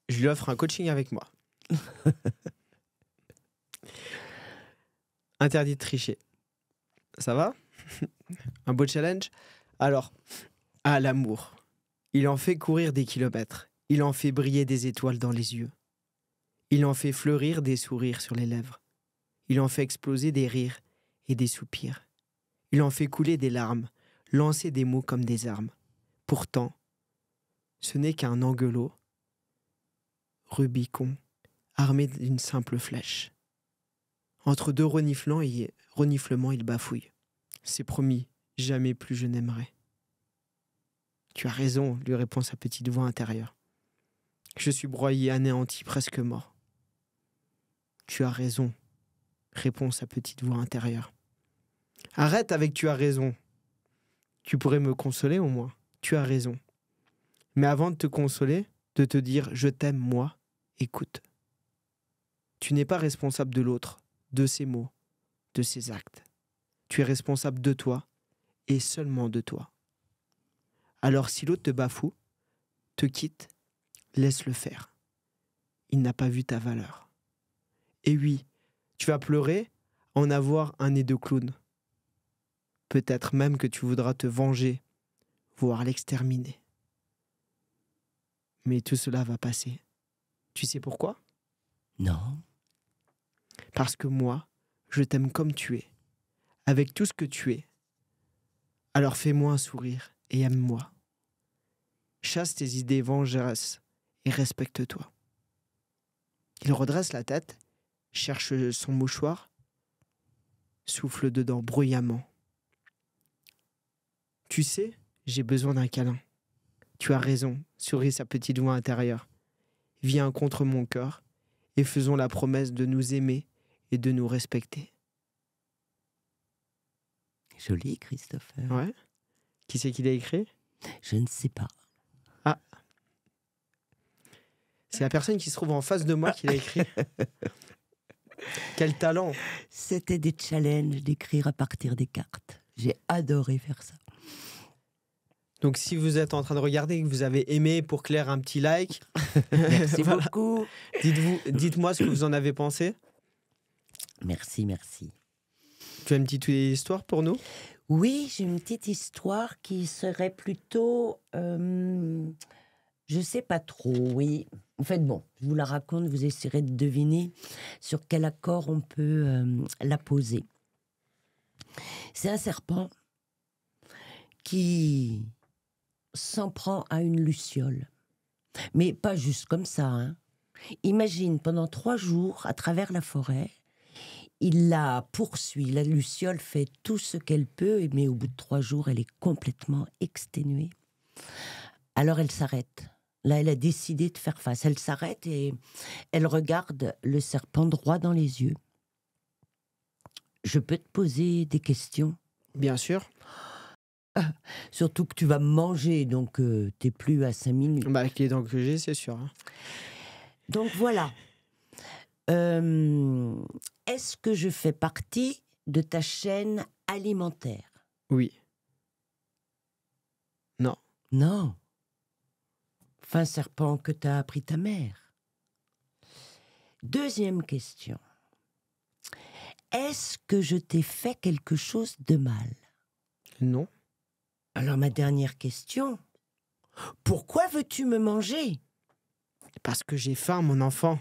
Je lui offre un coaching avec moi. Interdit de tricher. Ça va? Un beau challenge? Alors, l'amour. Il en fait courir des kilomètres. Il en fait briller des étoiles dans les yeux. Il en fait fleurir des sourires sur les lèvres. Il en fait exploser des rires et des soupirs. Il en fait couler des larmes, lancer des mots comme des armes. Pourtant, ce n'est qu'un anguelot, Rubicon, armé d'une simple flèche. Entre deux reniflements, il bafouille. C'est promis, jamais plus je n'aimerai. Tu as raison, lui répond sa petite voix intérieure. Je suis broyé, anéanti, presque mort. Tu as raison, répond sa petite voix intérieure. Arrête avec tu as raison. Tu pourrais me consoler au moins. Tu as raison. Mais avant de te consoler, de te dire je t'aime moi, écoute. Tu n'es pas responsable de l'autre, de ses mots, de ses actes. Tu es responsable de toi et seulement de toi. Alors si l'autre te bafoue, te quitte, laisse-le faire. Il n'a pas vu ta valeur. Et oui, tu vas pleurer, en avoir un nez de clown. Peut-être même que tu voudras te venger, voire l'exterminer. Mais tout cela va passer. Tu sais pourquoi? Non. Parce que moi, je t'aime comme tu es, avec tout ce que tu es. Alors fais-moi un sourire et aime-moi. Chasse tes idées vengeresses et respecte-toi. Il redresse la tête, cherche son mouchoir, souffle dedans bruyamment. Tu sais, j'ai besoin d'un câlin. Tu as raison, sourit sa petite voix intérieure. Viens contre mon cœur et faisons la promesse de nous aimer et de nous respecter. Joli, Christopher. Ouais. Qui c'est qui l'a écrit? Je ne sais pas. Ah. C'est la personne qui se trouve en face de moi qui l'a écrit. Quel talent! C'était des challenges d'écrire à partir des cartes. J'ai adoré faire ça. Donc si vous êtes en train de regarder et que vous avez aimé, pour Claire, un petit like. Merci Voilà. beaucoup. Dites-moi ce que vous en avez pensé. Merci, merci. Tu as une petite histoire pour nous? Oui, j'ai une petite histoire qui serait plutôt... je sais pas trop, oui. En fait, bon, je vous la raconte, vous essayerez de deviner sur quel accord on peut la poser. C'est un serpent qui s'en prend à une luciole. Mais pas juste comme ça, hein. Imagine, pendant 3 jours, à travers la forêt, il la poursuit. La luciole fait tout ce qu'elle peut, mais au bout de 3 jours, elle est complètement exténuée. Alors elle s'arrête. Là, elle a décidé de faire face. Elle s'arrête et elle regarde le serpent droit dans les yeux. Je peux te poser des questions? Bien sûr. Surtout que tu vas me manger, donc t'es plus à 5 minutes. Bah, avec les dents que j'ai, c'est sûr. Hein. Donc voilà. Est-ce que je fais partie de ta chaîne alimentaire? Oui. Non. Non. Fin serpent que t'a appris ta mère. Deuxième question. Est-ce que je t'ai fait quelque chose de mal? Non. Alors ma dernière question. Pourquoi veux-tu me manger? Parce que j'ai faim, mon enfant.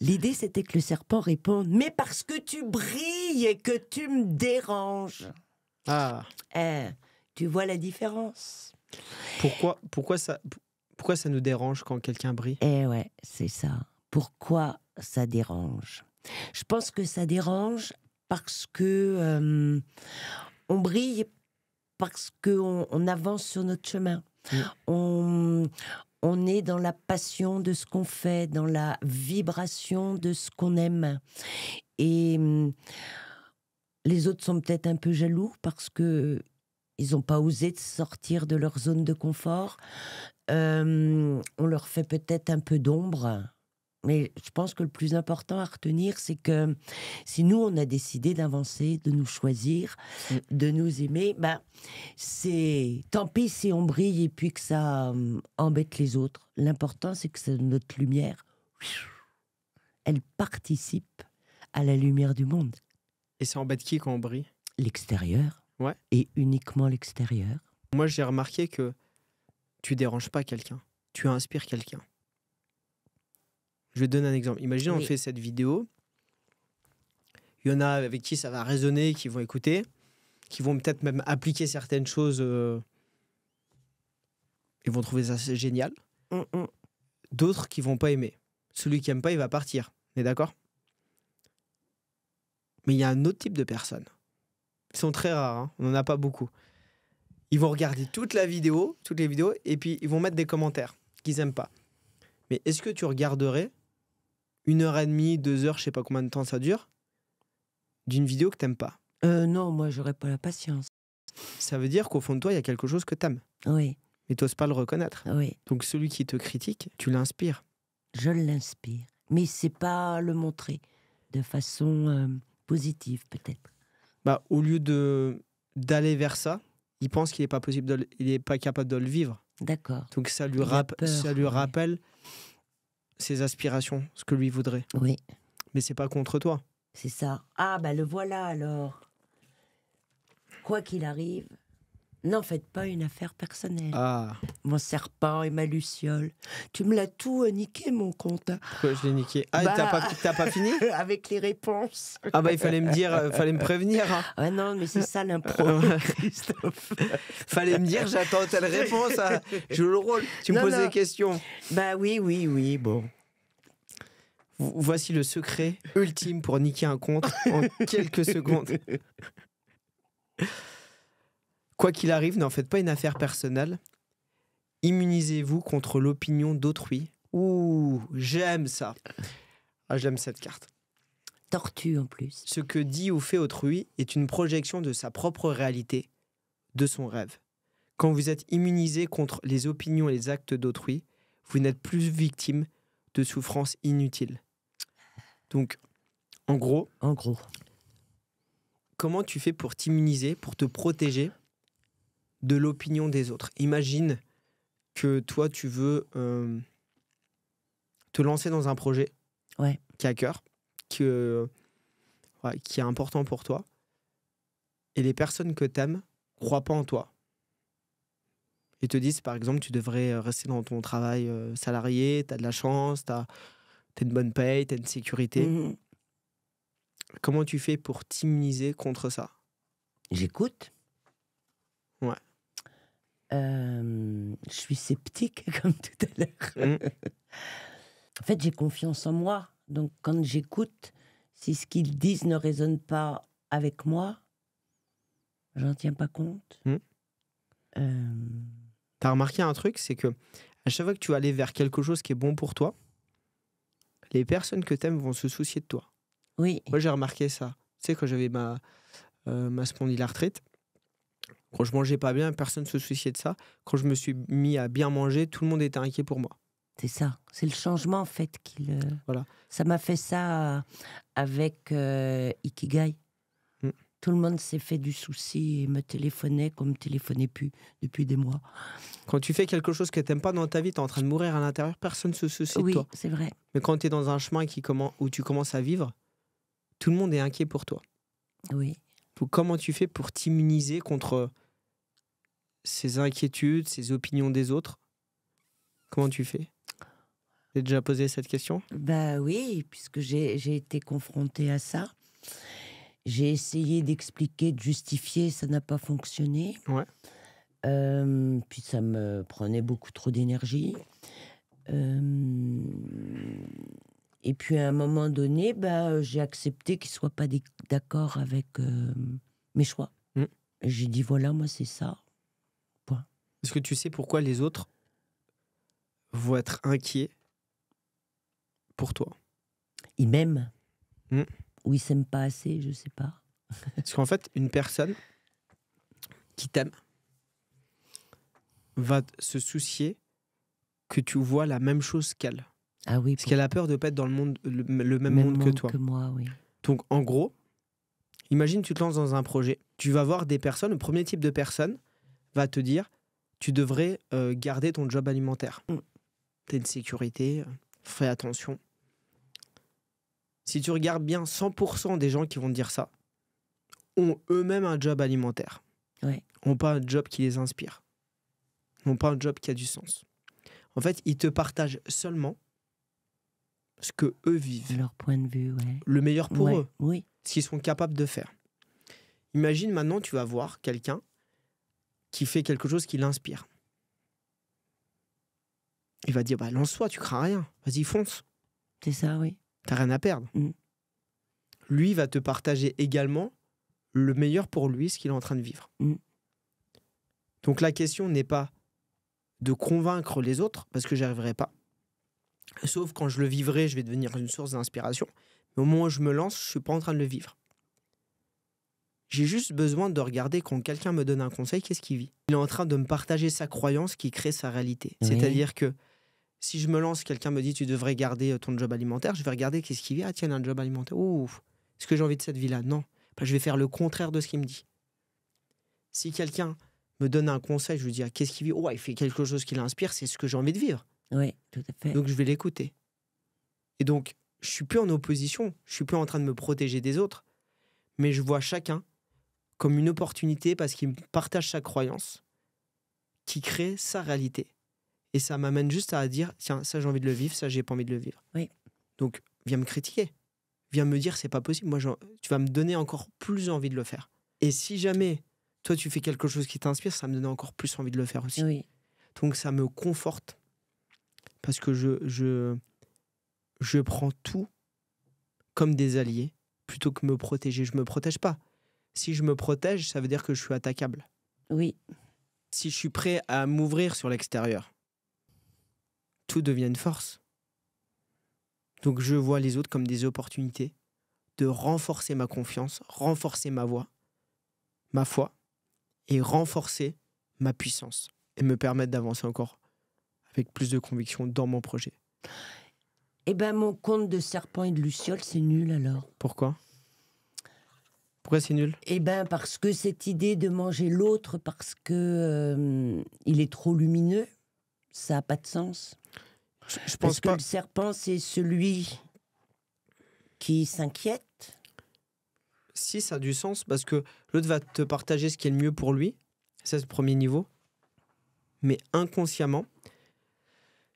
L'idée, c'était que le serpent réponde « Mais parce que tu brilles et que tu me déranges. » Ah. Tu vois la différence? Pourquoi ça nous dérange quand quelqu'un brille? Eh ouais, c'est ça. Pourquoi ça dérange? Je pense que ça dérange parce que on brille, parce qu'on avance sur notre chemin. On est dans la passion de ce qu'on fait, dans la vibration de ce qu'on aime. Et les autres sont peut-être un peu jaloux parce que ils n'ont pas osé sortir de leur zone de confort. On leur fait peut-être un peu d'ombre. Mais je pense que le plus important à retenir, c'est que si nous, on a décidé d'avancer, de nous choisir, de nous aimer, c'est tant pis si on brille et puis que ça embête les autres. L'important, c'est que notre lumière, elle participe à la lumière du monde. Et ça embête qui quand on brille? L'extérieur. Ouais. Et uniquement l'extérieur. Moi, j'ai remarqué que tu déranges pas quelqu'un. Tu inspires quelqu'un. Je vais te donner un exemple. Imagine, on fait cette vidéo. Il y en a avec qui ça va résonner, qui vont écouter, qui vont peut-être même appliquer certaines choses. Ils vont trouver ça génial. D'autres qui vont pas aimer. Celui qui aime pas, il va partir. On est d'accord? Mais il y a un autre type de personnes. Ils sont très rares, hein. On n'en a pas beaucoup. Ils vont regarder toutes les vidéos, et puis ils vont mettre des commentaires qu'ils n'aiment pas. Mais est-ce que tu regarderais 1h30, 2 heures, je sais pas combien de temps ça dure, d'une vidéo que t'aimes pas? Non, moi, j'aurais pas la patience. Ça veut dire qu'au fond de toi, il y a quelque chose que t'aimes. Oui. Mais t'oses pas le reconnaître. Oui. Donc celui qui te critique, tu l'inspires. Je l'inspire. Mais c'est pas le montrer de façon positive, peut-être. Bah, au lieu d'aller vers ça, il pense qu'il est pas capable de le vivre. D'accord. Donc ça lui rappelle ses aspirations, ce que lui voudrait. Oui. Mais c'est pas contre toi. C'est ça. Ah, bah le voilà alors. Quoi qu'il arrive, n'en faites pas une affaire personnelle. Ah. Mon serpent et ma luciole. Tu me l'as tout niqué, mon compte. Pourquoi je l'ai niqué? Ah, t'as pas fini? Avec les réponses. Ah bah il fallait me dire, fallait me prévenir. Hein. Ah non, mais c'est ça l'impro, Christophe. Fallait me dire, j'attends telle réponse. Hein. Je joue le rôle. Tu me poses des questions. Bah oui, bon. Voici le secret ultime pour niquer un compte en quelques secondes. Quoi qu'il arrive, n'en faites pas une affaire personnelle. Immunisez-vous contre l'opinion d'autrui. Ouh, j'aime ça. Ah, j'aime cette carte. Tortue en plus. Ce que dit ou fait autrui est une projection de sa propre réalité, de son rêve. Quand vous êtes immunisé contre les opinions et les actes d'autrui, vous n'êtes plus victime de souffrances inutiles. Donc, en gros, comment tu fais pour t'immuniser, pour te protéger de l'opinion des autres? Imagine que toi, tu veux te lancer dans un projet qui est à cœur, qui est important pour toi, et les personnes que tu aimes ne croient pas en toi. Ils te disent, par exemple, tu devrais rester dans ton travail salarié, tu as de la chance, tu as une bonne paye, tu as une sécurité. Comment tu fais pour t'immuniser contre ça? J'écoute. Ouais. Je suis sceptique, comme tout à l'heure. En fait, j'ai confiance en moi. Donc, quand j'écoute, si ce qu'ils disent ne résonne pas avec moi, j'en tiens pas compte. T'as remarqué un truc, c'est que à chaque fois que tu vas aller vers quelque chose qui est bon pour toi, les personnes que t'aimes vont se soucier de toi. Oui. Moi, j'ai remarqué ça. Tu sais, quand j'avais ma spondylarthrite, quand je mangeais pas bien, personne ne se souciait de ça. Quand je me suis mis à bien manger, tout le monde était inquiet pour moi. C'est ça. C'est le changement, en fait. Voilà. Ça m'a fait ça avec Ikigai. Tout le monde s'est fait du souci et me téléphonait comme me téléphonait plus depuis des mois. Quand tu fais quelque chose que tu n'aimes pas dans ta vie, tu es en train de mourir à l'intérieur, personne ne se soucie de toi. Oui, c'est vrai. Mais quand tu es dans un chemin où tu commences à vivre, tout le monde est inquiet pour toi. Oui. Donc, comment tu fais pour t'immuniser contre ces inquiétudes, ces opinions des autres? Comment tu fais? Tu as déjà posé cette question? Bah oui, puisque j'ai été confrontée à ça. J'ai essayé d'expliquer, de justifier, ça n'a pas fonctionné. Ouais. Puis ça me prenait beaucoup trop d'énergie. Et puis à un moment donné, j'ai accepté qu'ils ne soient pas d'accord avec mes choix. J'ai dit voilà, moi c'est ça. Point. Est-ce que tu sais pourquoi les autres vont être inquiets pour toi? Ils m'aiment. Ou ils s'aiment pas assez, je sais pas. Parce qu'en fait, une personne qui t'aime va se soucier que tu vois la même chose qu'elle. Ah oui. Parce qu'elle a peur de pas être dans le même monde que toi. Que moi, oui. Donc, en gros, imagine tu te lances dans un projet. Tu vas voir des personnes, le premier type de personne va te dire tu devrais garder ton job alimentaire. T'as une sécurité, fais attention. Si tu regardes bien, 100% des gens qui vont te dire ça ont eux-mêmes un job alimentaire. Ouais. N'ont pas un job qui les inspire. N'ont pas un job qui a du sens. En fait, ils te partagent seulement ce que eux vivent. Leur point de vue, ouais. Le meilleur pour Ouais, eux. oui. Ce qu'ils sont capables de faire. Imagine maintenant, tu vas voir quelqu'un qui fait quelque chose qui l'inspire. Il va dire, lance-toi, tu crains rien. Vas-y, fonce. C'est ça, oui. T'as rien à perdre. Mm. Lui va te partager également le meilleur pour lui, ce qu'il est en train de vivre. Mm. Donc la question n'est pas de convaincre les autres, parce que j'y arriverai pas. Sauf quand je le vivrai, je vais devenir une source d'inspiration. Mais au moment où je me lance, je suis pas en train de le vivre. J'ai juste besoin de regarder quand quelqu'un me donne un conseil, qu'est-ce qu'il vit. Il est en train de me partager sa croyance qui crée sa réalité. Oui. C'est-à-dire que si je me lance, quelqu'un me dit tu devrais garder ton job alimentaire, je vais regarder qu'est-ce qu'il vit. Ah tiens, il a un job alimentaire. Ouh, est-ce que j'ai envie de cette vie-là? Non. Je vais faire le contraire de ce qu'il me dit. Si quelqu'un me donne un conseil, je lui dis qu'est-ce qu'il vit? Oh, il fait quelque chose qui l'inspire, c'est ce que j'ai envie de vivre. Oui, tout à fait. Donc je vais l'écouter. Et donc, je suis plus en opposition, je suis plus en train de me protéger des autres, mais je vois chacun comme une opportunité parce qu'il partage sa croyance, qui crée sa réalité. Et ça m'amène juste à dire, tiens, ça j'ai envie de le vivre, ça j'ai pas envie de le vivre. Oui. Donc, viens me critiquer. Viens me dire, c'est pas possible. Moi, tu vas me donner encore plus envie de le faire. Et si jamais, toi, tu fais quelque chose qui t'inspire, ça me donne encore plus envie de le faire aussi. Oui. Donc, ça me conforte. Parce que je prends tout comme des alliés, plutôt que me protéger. Je me protège pas. Si je me protège, ça veut dire que je suis attaquable. Oui. Si je suis prêt à m'ouvrir sur l'extérieur, tout devient une force. Donc je vois les autres comme des opportunités de renforcer ma confiance, renforcer ma voix, ma foi, et renforcer ma puissance. Et me permettre d'avancer encore avec plus de conviction dans mon projet. Eh ben, mon conte de serpent et de luciole, c'est nul alors. Pourquoi ? Pourquoi c'est nul ? Eh ben, parce que cette idée de manger l'autre parce que il est trop lumineux, ça n'a pas de sens. Je Parce pense que pas. le serpent, c'est celui qui s'inquiète. Si, ça a du sens, parce que l'autre va te partager ce qui est le mieux pour lui. Ça, c'est le premier niveau. Mais inconsciemment,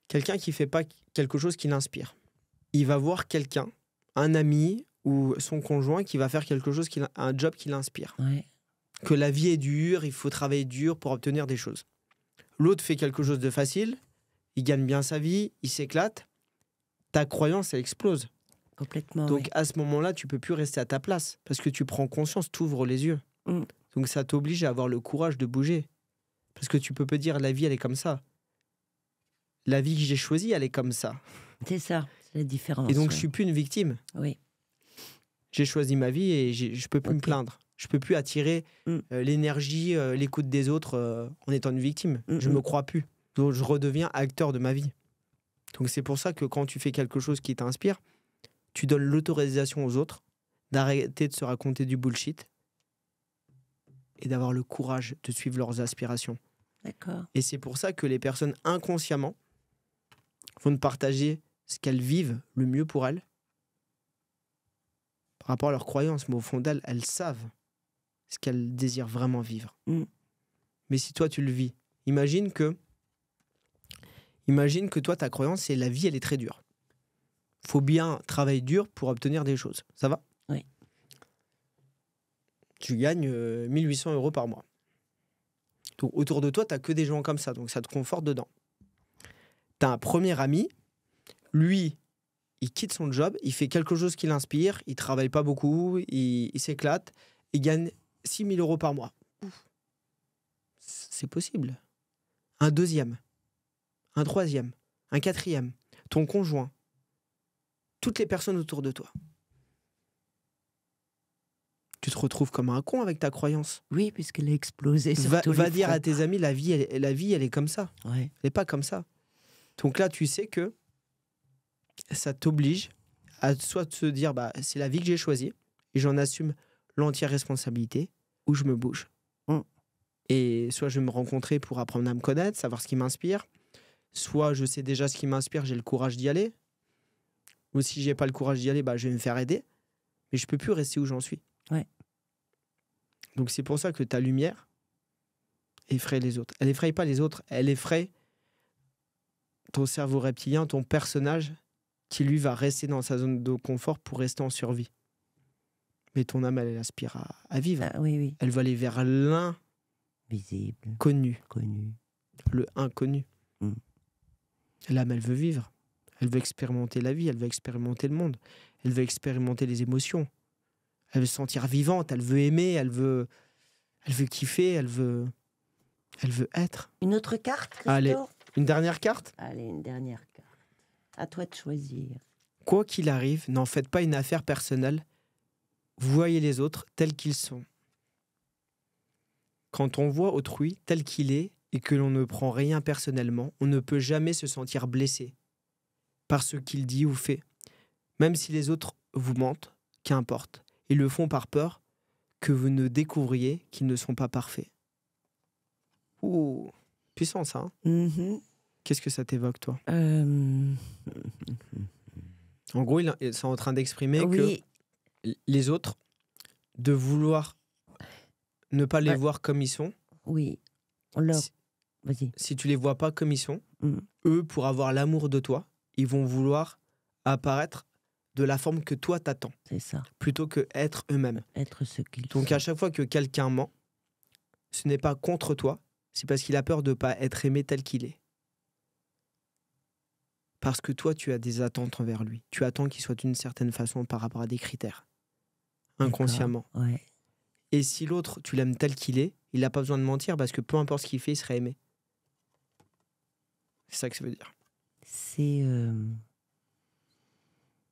quelqu'un qui ne fait pas quelque chose qui l'inspire, il va voir quelqu'un, un ami ou son conjoint qui va faire quelque chose, un job qui l'inspire. Ouais. Que la vie est dure, il faut travailler dur pour obtenir des choses. L'autre fait quelque chose de facile, il gagne bien sa vie, il s'éclate. Ta croyance, elle explose. Complètement. Donc oui. à ce moment-là, tu peux plus rester à ta place parce que tu prends conscience, tu ouvres les yeux. Mm. Donc ça t'oblige à avoir le courage de bouger. Parce que tu peux pas dire la vie, elle est comme ça. La vie que j'ai choisie, elle est comme ça. C'est ça, c'est la différence. Et donc ouais. je suis plus une victime. Oui. J'ai choisi ma vie et je peux plus me Ok. plaindre. Je peux plus attirer l'énergie, l'écoute des autres en étant une victime. Je me crois plus. Donc je redeviens acteur de ma vie. Donc c'est pour ça que quand tu fais quelque chose qui t'inspire, tu donnes l'autorisation aux autres d'arrêter de se raconter du bullshit et d'avoir le courage de suivre leurs aspirations. D'accord. Et c'est pour ça que les personnes inconsciemment vont te partager ce qu'elles vivent le mieux pour elles par rapport à leurs croyances. Mais au fond d'elles, elles savent ce qu'elles désirent vraiment vivre. Mm. Mais si toi, tu le vis, imagine que toi, ta croyance, c'est la vie, elle est très dure. Faut bien travailler dur pour obtenir des choses. Ça va ? Oui. Tu gagnes 1800 € par mois. Donc autour de toi, tu n'as que des gens comme ça. Donc ça te conforte dedans. Tu as un premier ami. Lui, il quitte son job. Il fait quelque chose qui l'inspire. Il travaille pas beaucoup. Il s'éclate. Il gagne 6 000 € par mois. Ouf. C'est possible. Un deuxième. Un troisième. Un quatrième. Ton conjoint. Toutes les personnes autour de toi. Tu te retrouves comme un con avec ta croyance. Oui, puisqu'elle a explosé sur tous Va les dire fronts. à tes amis, la vie, elle est comme ça. Ouais. Elle n'est pas comme ça. Donc là, tu sais que ça t'oblige à soit te dire, c'est la vie que j'ai choisie et j'en assume l'entière responsabilité, ou je me bouge. Et soit je vais me rencontrer pour apprendre à me connaître, savoir ce qui m'inspire, soit je sais déjà ce qui m'inspire, j'ai le courage d'y aller, Ou si j'ai pas le courage d'y aller, je vais me faire aider. Mais je peux plus rester où j'en suis. Ouais. Donc c'est pour ça que ta lumière effraie les autres. Elle effraie pas les autres, elle effraie ton cerveau reptilien, ton personnage, qui lui va rester dans sa zone de confort pour rester en survie. Mais ton âme, elle aspire à vivre. Ah, oui. Elle va aller vers Visible. Connu. Le inconnu. L'âme, elle veut vivre. Elle veut expérimenter la vie, elle veut expérimenter le monde. Elle veut expérimenter les émotions. Elle veut se sentir vivante, elle veut aimer, elle veut kiffer, elle veut être. Une autre carte, Christo? Allez, une dernière carte? Allez, une dernière carte. À toi de choisir. Quoi qu'il arrive, n'en faites pas une affaire personnelle. Voyez les autres tels qu'ils sont. Quand on voit autrui tel qu'il est et que l'on ne prend rien personnellement, on ne peut jamais se sentir blessé par ce qu'il dit ou fait. Même si les autres vous mentent, qu'importe. Ils le font par peur que vous ne découvriez qu'ils ne sont pas parfaits. Ouh, puissant ça. Qu'est-ce que ça t'évoque, toi? En gros, c'est en train d'exprimer que les autres, de vouloir ne pas les voir comme ils sont. Oui. Vas-y. Si tu les vois pas comme ils sont, eux, pour avoir l'amour de toi, ils vont vouloir apparaître de la forme que toi t'attends. C'est ça. Plutôt que être eux-mêmes. Être ce qu'ils sont. Donc à chaque fois que quelqu'un ment, ce n'est pas contre toi, c'est parce qu'il a peur de ne pas être aimé tel qu'il est. Parce que toi, tu as des attentes envers lui. Tu attends qu'il soit d'une certaine façon par rapport à des critères. Inconsciemment. Ouais. Et si l'autre, tu l'aimes tel qu'il est, il n'a pas besoin de mentir parce que peu importe ce qu'il fait, il serait aimé. C'est ça que ça veut dire. C'est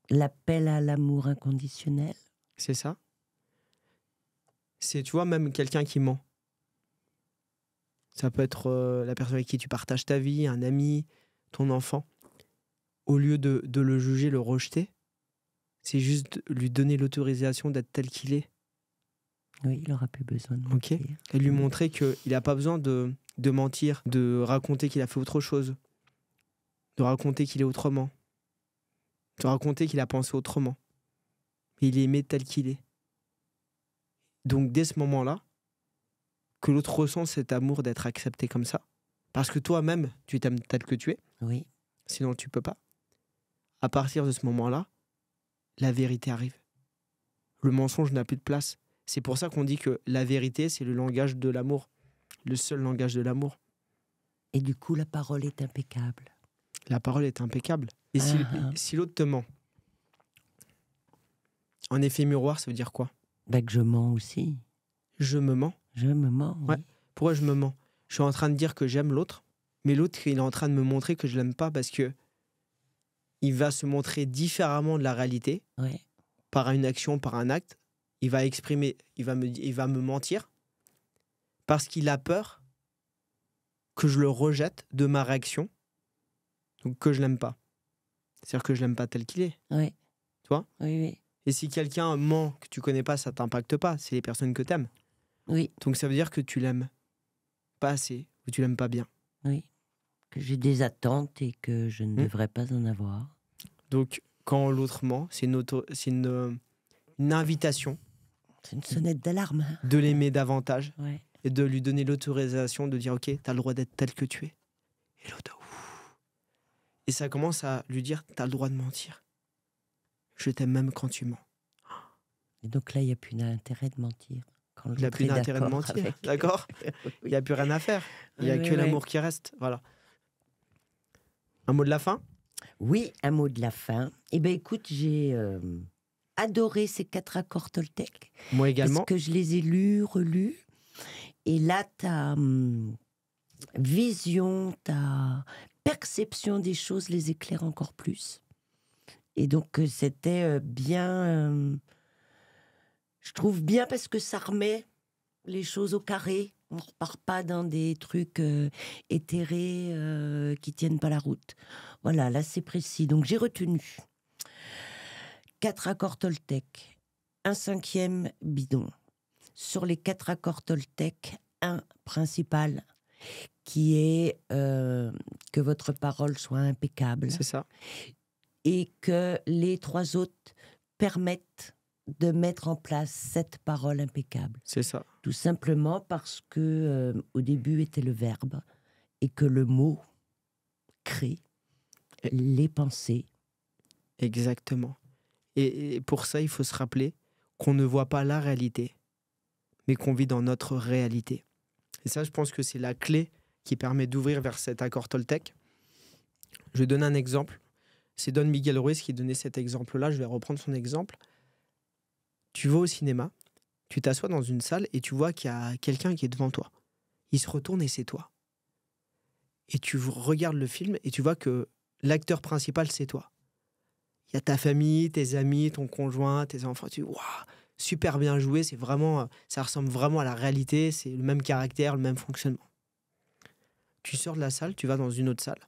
l'appel à l'amour inconditionnel. C'est ça. C'est, tu vois, même quelqu'un qui ment. Ça peut être la personne avec qui tu partages ta vie, un ami, ton enfant. Au lieu de le juger, le rejeter, c'est juste lui donner l'autorisation d'être tel qu'il est. Oui, il n'aura plus besoin de mentir. Et lui montrer qu'il n'a pas besoin de mentir, de raconter qu'il a fait autre chose, de raconter qu'il est autrement, de raconter qu'il a pensé autrement. Et il est aimé tel qu'il est. Donc dès ce moment-là, que l'autre ressent cet amour d'être accepté comme ça, parce que toi-même, tu t'aimes tel que tu es, oui. Sinon tu peux pas. À partir de ce moment-là, la vérité arrive. Le mensonge n'a plus de place. C'est pour ça qu'on dit que la vérité, c'est le langage de l'amour. Le seul langage de l'amour. Et du coup, la parole est impeccable. La parole est impeccable. Et si l'autre te ment, en effet miroir, ça veut dire quoi? Que je mens aussi. Je me mens. Je me mens, oui. Ouais. Pourquoi je me mens? Je suis en train de dire que j'aime l'autre, mais l'autre, il est en train de me montrer que je l'aime pas parce que il va se montrer différemment de la réalité, par une action, par un acte. Il va exprimer, il va me mentir parce qu'il a peur que je le rejette de ma réaction, donc que je l'aime pas. C'est-à-dire que je l'aime pas tel qu'il est. Oui. Tu vois? Oui. Et si quelqu'un ment que tu connais pas, ça t'impacte pas. C'est les personnes que t'aimes. Oui. Donc ça veut dire que tu l'aimes pas assez ou tu l'aimes pas bien. Oui. Que j'ai des attentes et que je ne devrais pas en avoir. Donc quand l'autre ment, c'est une invitation. C'est une sonnette d'alarme. De l'aimer davantage. Ouais. Et de lui donner l'autorisation de dire ok, t'as le droit d'être tel que tu es. Et l'autre, et ça commence à lui dire t'as le droit de mentir. Je t'aime même quand tu mens. Et donc là, il n'y a plus d'intérêt de mentir. Il n'y a plus d'intérêt de mentir, d'accord? Il n'y a plus rien à faire. Il n'y a que l'amour qui reste. Voilà. Un mot de la fin? Oui, un mot de la fin. Eh bien, écoute, j'ai adoré ces 4 accords Toltec. Moi également. Parce que je les ai lus, relus. Et là, ta vision, ta perception des choses les éclaire encore plus. Et donc, c'était bien... je trouve bien parce que ça remet les choses au carré. On ne repart pas dans des trucs éthérés qui tiennent pas la route. Voilà, là, c'est précis. Donc, j'ai retenu 4 accords Toltec, un 5e bidon. Sur les 4 accords Toltec, un principal qui est que votre parole soit impeccable. C'est ça. et que les 3 autres permettent de mettre en place cette parole impeccable. C'est ça. Tout simplement parce que au début était le verbe et que le mot crée les pensées. Exactement. Et pour ça, il faut se rappeler qu'on ne voit pas la réalité, mais qu'on vit dans notre réalité. Et ça, je pense que c'est la clé qui permet d'ouvrir vers cet accord Toltec. Je donne un exemple. C'est Don Miguel Ruiz qui donnait cet exemple-là. Je vais reprendre son exemple. Tu vas au cinéma, tu t'assois dans une salle et tu vois qu'il y a quelqu'un qui est devant toi. Il se retourne et c'est toi. Et tu regardes le film et tu vois que l'acteur principal, c'est toi. Il y a ta famille, tes amis, ton conjoint, tes enfants. Tu dis, waouh, super bien joué. C'est vraiment, ça ressemble vraiment à la réalité. C'est le même caractère, le même fonctionnement. Tu sors de la salle, tu vas dans une autre salle.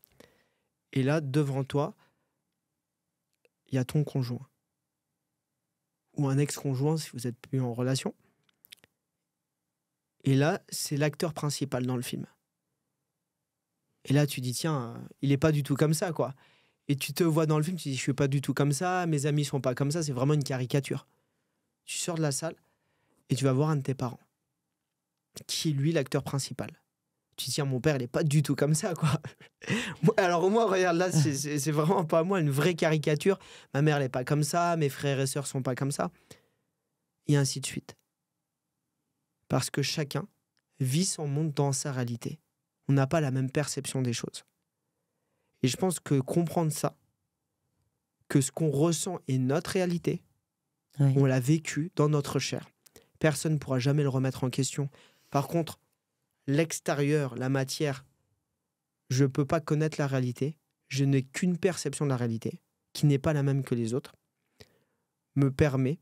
Et là, devant toi, il y a ton conjoint. Ou un ex-conjoint si vous n'êtes plus en relation. Et là, c'est l'acteur principal dans le film. Et là, tu dis, tiens, il n'est pas du tout comme ça, quoi. Et tu te vois dans le film, tu dis, je suis pas du tout comme ça, mes amis sont pas comme ça, c'est vraiment une caricature. Tu sors de la salle et tu vas voir un de tes parents, qui est lui l'acteur principal. Tu te dis, tiens, mon père, il n'est pas du tout comme ça, quoi. Alors moi, regarde, là, c'est vraiment pas moi, une vraie caricature. Ma mère, elle n'est pas comme ça, mes frères et sœurs sont pas comme ça. Et ainsi de suite. Parce que chacun vit son monde dans sa réalité. On n'a pas la même perception des choses. Et je pense que comprendre ça, que ce qu'on ressent est notre réalité, Oui. on l'a vécu dans notre chair. Personne ne pourra jamais le remettre en question. Par contre, l'extérieur, la matière, je ne peux pas connaître la réalité. Je n'ai qu'une perception de la réalité, qui n'est pas la même que les autres, me permet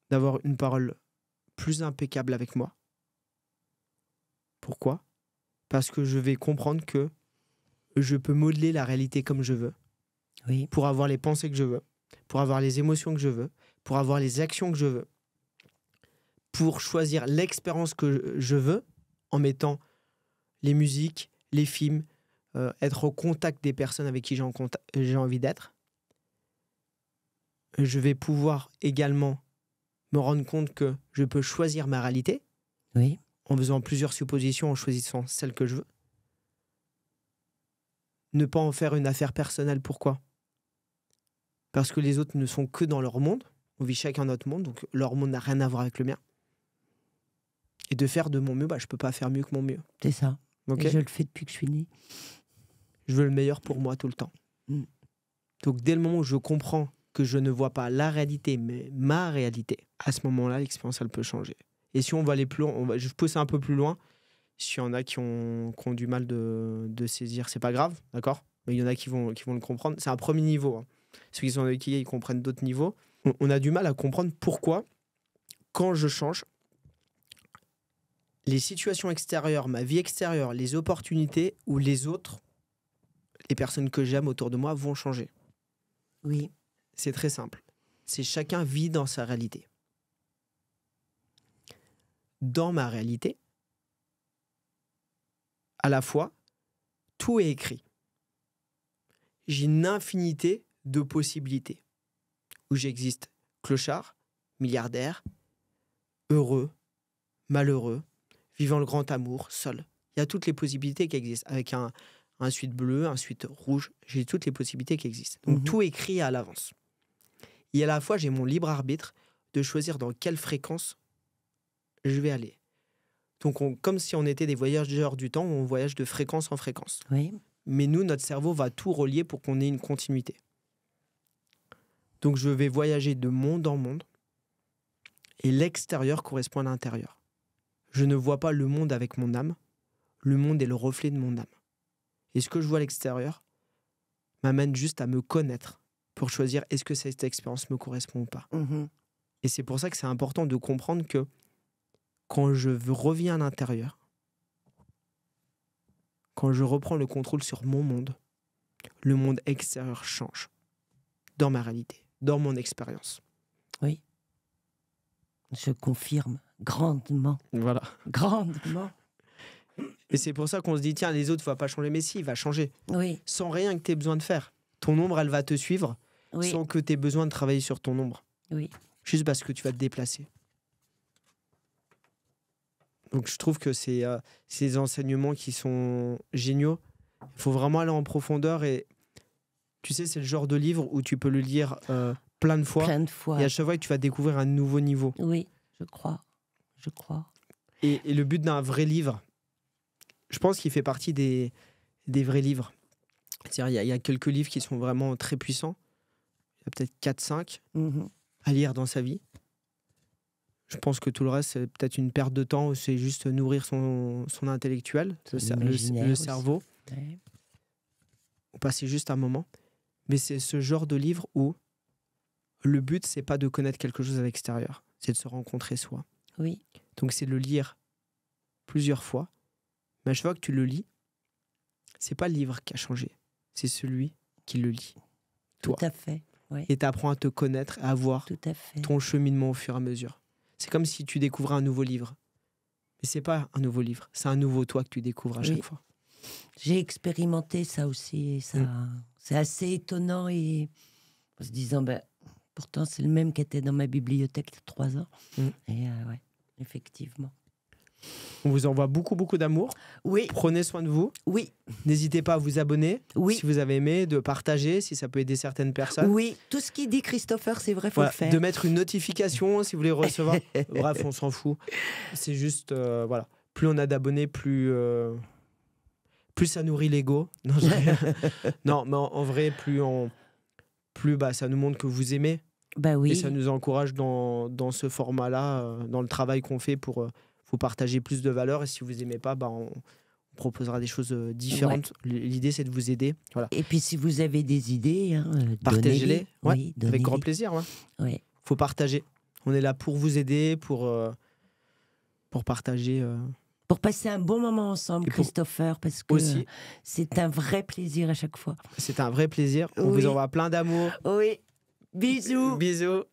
d'avoir une parole plus impeccable avec moi. Pourquoi ? Parce que je vais comprendre que je peux modeler la réalité comme je veux, Oui. pour avoir les pensées que je veux, pour avoir les émotions que je veux, pour avoir les actions que je veux, pour choisir l'expérience que je veux, en mettant les musiques, les films, être au contact des personnes avec qui j'ai envie d'être. Je vais pouvoir également me rendre compte que je peux choisir ma réalité, Oui. en faisant plusieurs suppositions, en choisissant celle que je veux. Ne pas en faire une affaire personnelle, pourquoi ? Parce que les autres ne sont que dans leur monde, on vit chacun notre monde, donc leur monde n'a rien à voir avec le mien. Et de faire de mon mieux, je ne peux pas faire mieux que mon mieux. C'est ça. Okay. Et je le fais depuis que je suis née. Je veux le meilleur pour moi tout le temps. Donc dès le moment où je comprends que je ne vois pas la réalité, mais ma réalité, à ce moment-là, l'expérience, elle peut changer. Et si on va aller plus loin, je pousse un peu plus loin. S'il y en a qui ont du mal de saisir, c'est pas grave, d'accord ? Mais il y en a qui vont le comprendre. C'est un premier niveau. Hein. Ceux qui sont avec qui ils comprennent d'autres niveaux. On a du mal à comprendre pourquoi, quand je change, les situations extérieures, ma vie extérieure, les opportunités ou les autres, les personnes que j'aime autour de moi vont changer. Oui. C'est très simple. C'est chacun vit dans sa réalité. Dans ma réalité, à la fois, tout est écrit. J'ai une infinité de possibilités où j'existe clochard, milliardaire, heureux, malheureux, vivant le grand amour, seul. Il y a toutes les possibilités qui existent. Avec un suite bleu, un suite rouge, j'ai toutes les possibilités qui existent. Donc tout est écrit à l'avance. Et à la fois, j'ai mon libre arbitre de choisir dans quelle fréquence je vais aller. Donc, comme si on était des voyageurs du temps, où on voyage de fréquence en fréquence. Oui. Mais nous, notre cerveau va tout relier pour qu'on ait une continuité. Donc, je vais voyager de monde en monde, et l'extérieur correspond à l'intérieur. Je ne vois pas le monde avec mon âme, le monde est le reflet de mon âme. Et ce que je vois à l'extérieur m'amène juste à me connaître pour choisir est-ce que cette expérience me correspond ou pas. Et c'est pour ça que c'est important de comprendre que quand je reviens à l'intérieur, quand je reprends le contrôle sur mon monde, le monde extérieur change dans ma réalité, dans mon expérience. Oui. Je confirme grandement. Voilà. Grandement. Et c'est pour ça qu'on se dit, tiens, les autres ne vont pas changer, mais si, il va changer. Oui. Sans rien que tu aies besoin de faire. ton ombre, elle va te suivre Oui, sans que tu aies besoin de travailler sur ton ombre. oui. Juste parce que tu vas te déplacer. Donc je trouve que c'est ces enseignements qui sont géniaux. Il faut vraiment aller en profondeur et tu sais, c'est le genre de livre où tu peux le lire plein de fois Plein de fois. et à chaque fois tu vas découvrir un nouveau niveau. Oui, je crois. Je crois. Et le but d'un vrai livre, je pense qu'il fait partie des vrais livres. C'est-à-dire, il y a quelques livres qui sont vraiment très puissants. Il y a peut-être 4-5 Mhm. à lire dans sa vie. Je pense que tout le reste, c'est peut-être une perte de temps, c'est juste nourrir son intellectuel, Son le imaginaire aussi. cerveau, Ouais. ou passer juste un moment. Mais c'est ce genre de livre où le but, c'est pas de connaître quelque chose à l'extérieur, c'est de se rencontrer soi. Oui, Donc c'est de le lire plusieurs fois. Mais à chaque fois que tu le lis, c'est pas le livre qui a changé, c'est celui qui le lit. tout Toi. à fait. Oui, Et tu apprends à te connaître, à voir tout à fait. ton cheminement au fur et à mesure. C'est comme si tu découvrais un nouveau livre. Mais c'est pas un nouveau livre, c'est un nouveau toi que tu découvres à Oui. chaque fois. J'ai expérimenté ça aussi. Et ça, c'est assez étonnant. Et en se disant, ben, pourtant, c'est le même qui était dans ma bibliothèque il y a 3 ans. Mm. Et ouais, effectivement. On vous envoie beaucoup, beaucoup d'amour. Oui, Prenez soin de vous. oui, N'hésitez pas à vous abonner oui. si vous avez aimé, de partager si ça peut aider certaines personnes. Oui, tout ce qu'il dit Christopher, c'est vrai, faut Voilà, le faire. de mettre une notification si vous voulez recevoir. Bref, on s'en fout. C'est juste, voilà. Plus on a d'abonnés, plus ça nourrit l'ego. Non, non, mais en vrai, plus ça nous montre que vous aimez. Bah oui. Et ça nous encourage dans ce format-là, dans le travail qu'on fait pour vous partager plus de valeur. Et si vous n'aimez pas, on proposera des choses différentes. L'idée, c'est de vous aider. Voilà. Et puis si vous avez des idées, Partagez-les. donnez-les. Ouais, Oui, avec grand donnez-les. plaisir. Ouais. Oui. Faut partager. On est là pour vous aider, pour partager. Pour passer un bon moment ensemble, Et pour- Christopher, parce que Aussi. c'est un vrai plaisir à chaque fois. C'est un vrai plaisir. On Oui. vous envoie plein d'amour. Oui, bisous. Bisous.